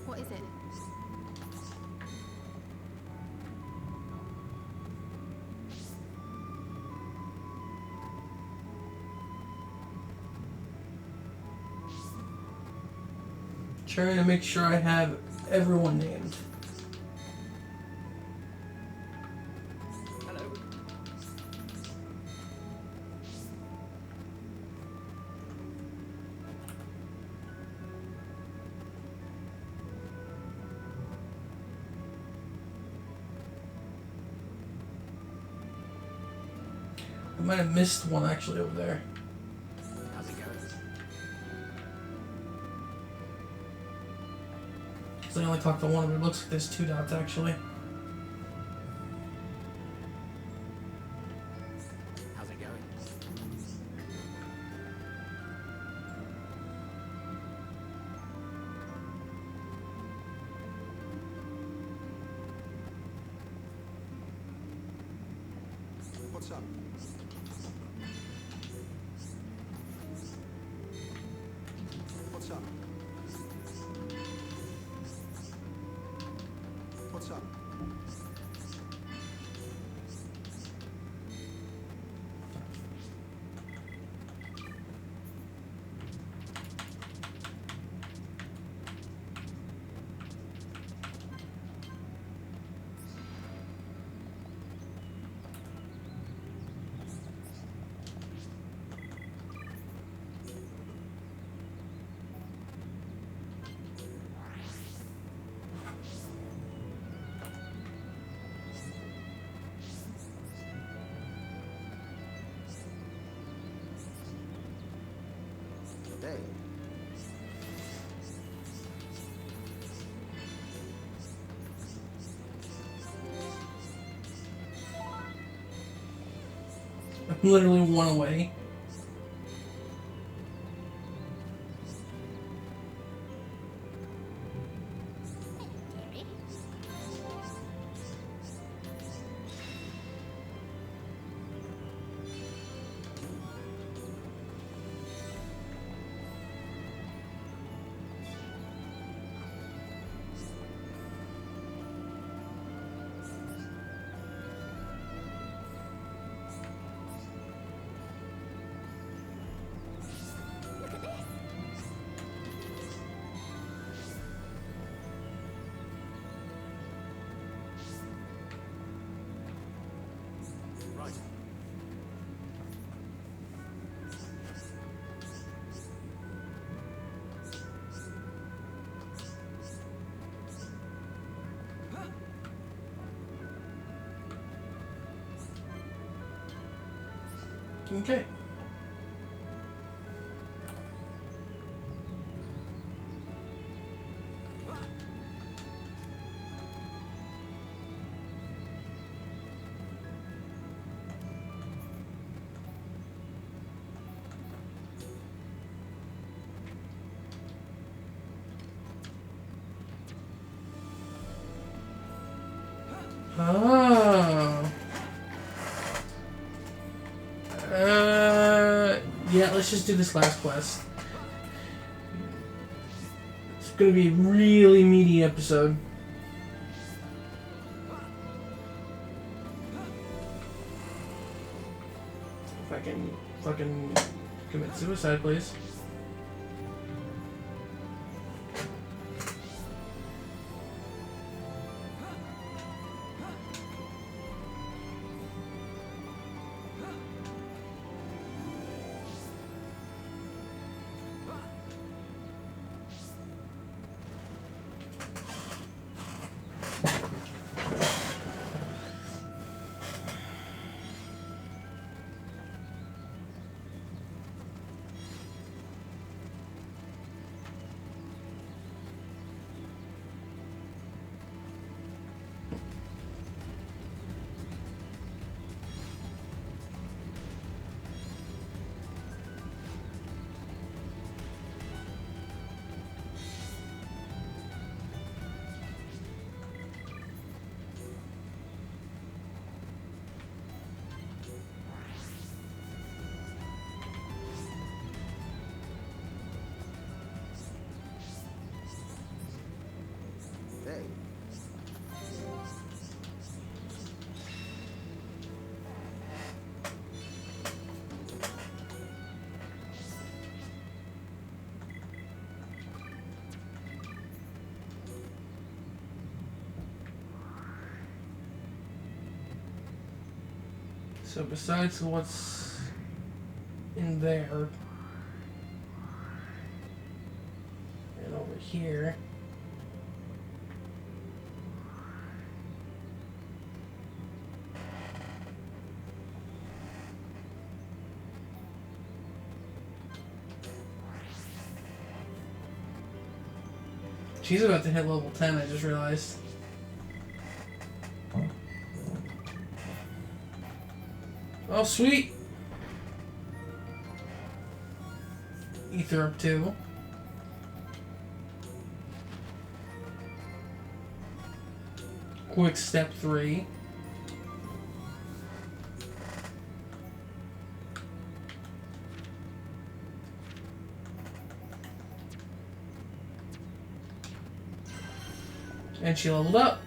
What is it? Trying to make sure I have everyone named. Hello. I might have missed one actually over there. How's it going? Because I only talked to one of them. It looks like there's 2 dots actually. How's it going? What's up? What's up? What's up? Day. I'm literally 1 away. Okay. Oh. Yeah, let's just do this last quest. It's gonna be a really meaty episode. If I can fucking commit suicide, please. So besides what's in there and over here, she's about to hit level 10, I just realized. Oh, sweet! Ether up 2. Quick step 3. And she leveled up.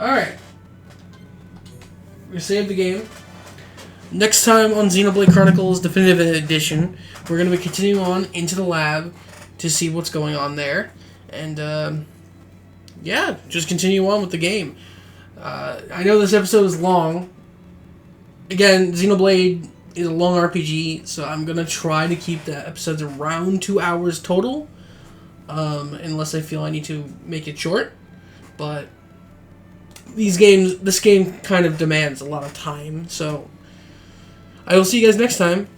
Alright. We saved the game. Next time on Xenoblade Chronicles Definitive Edition, we're going to be continuing on into the lab to see what's going on there. And, yeah, just continue on with the game. I know this episode is long. Again, Xenoblade is a long RPG, so I'm going to try to keep the episodes around 2 hours total. Unless I feel I need to make it short. But this game kind of demands a lot of time, so I will see you guys next time.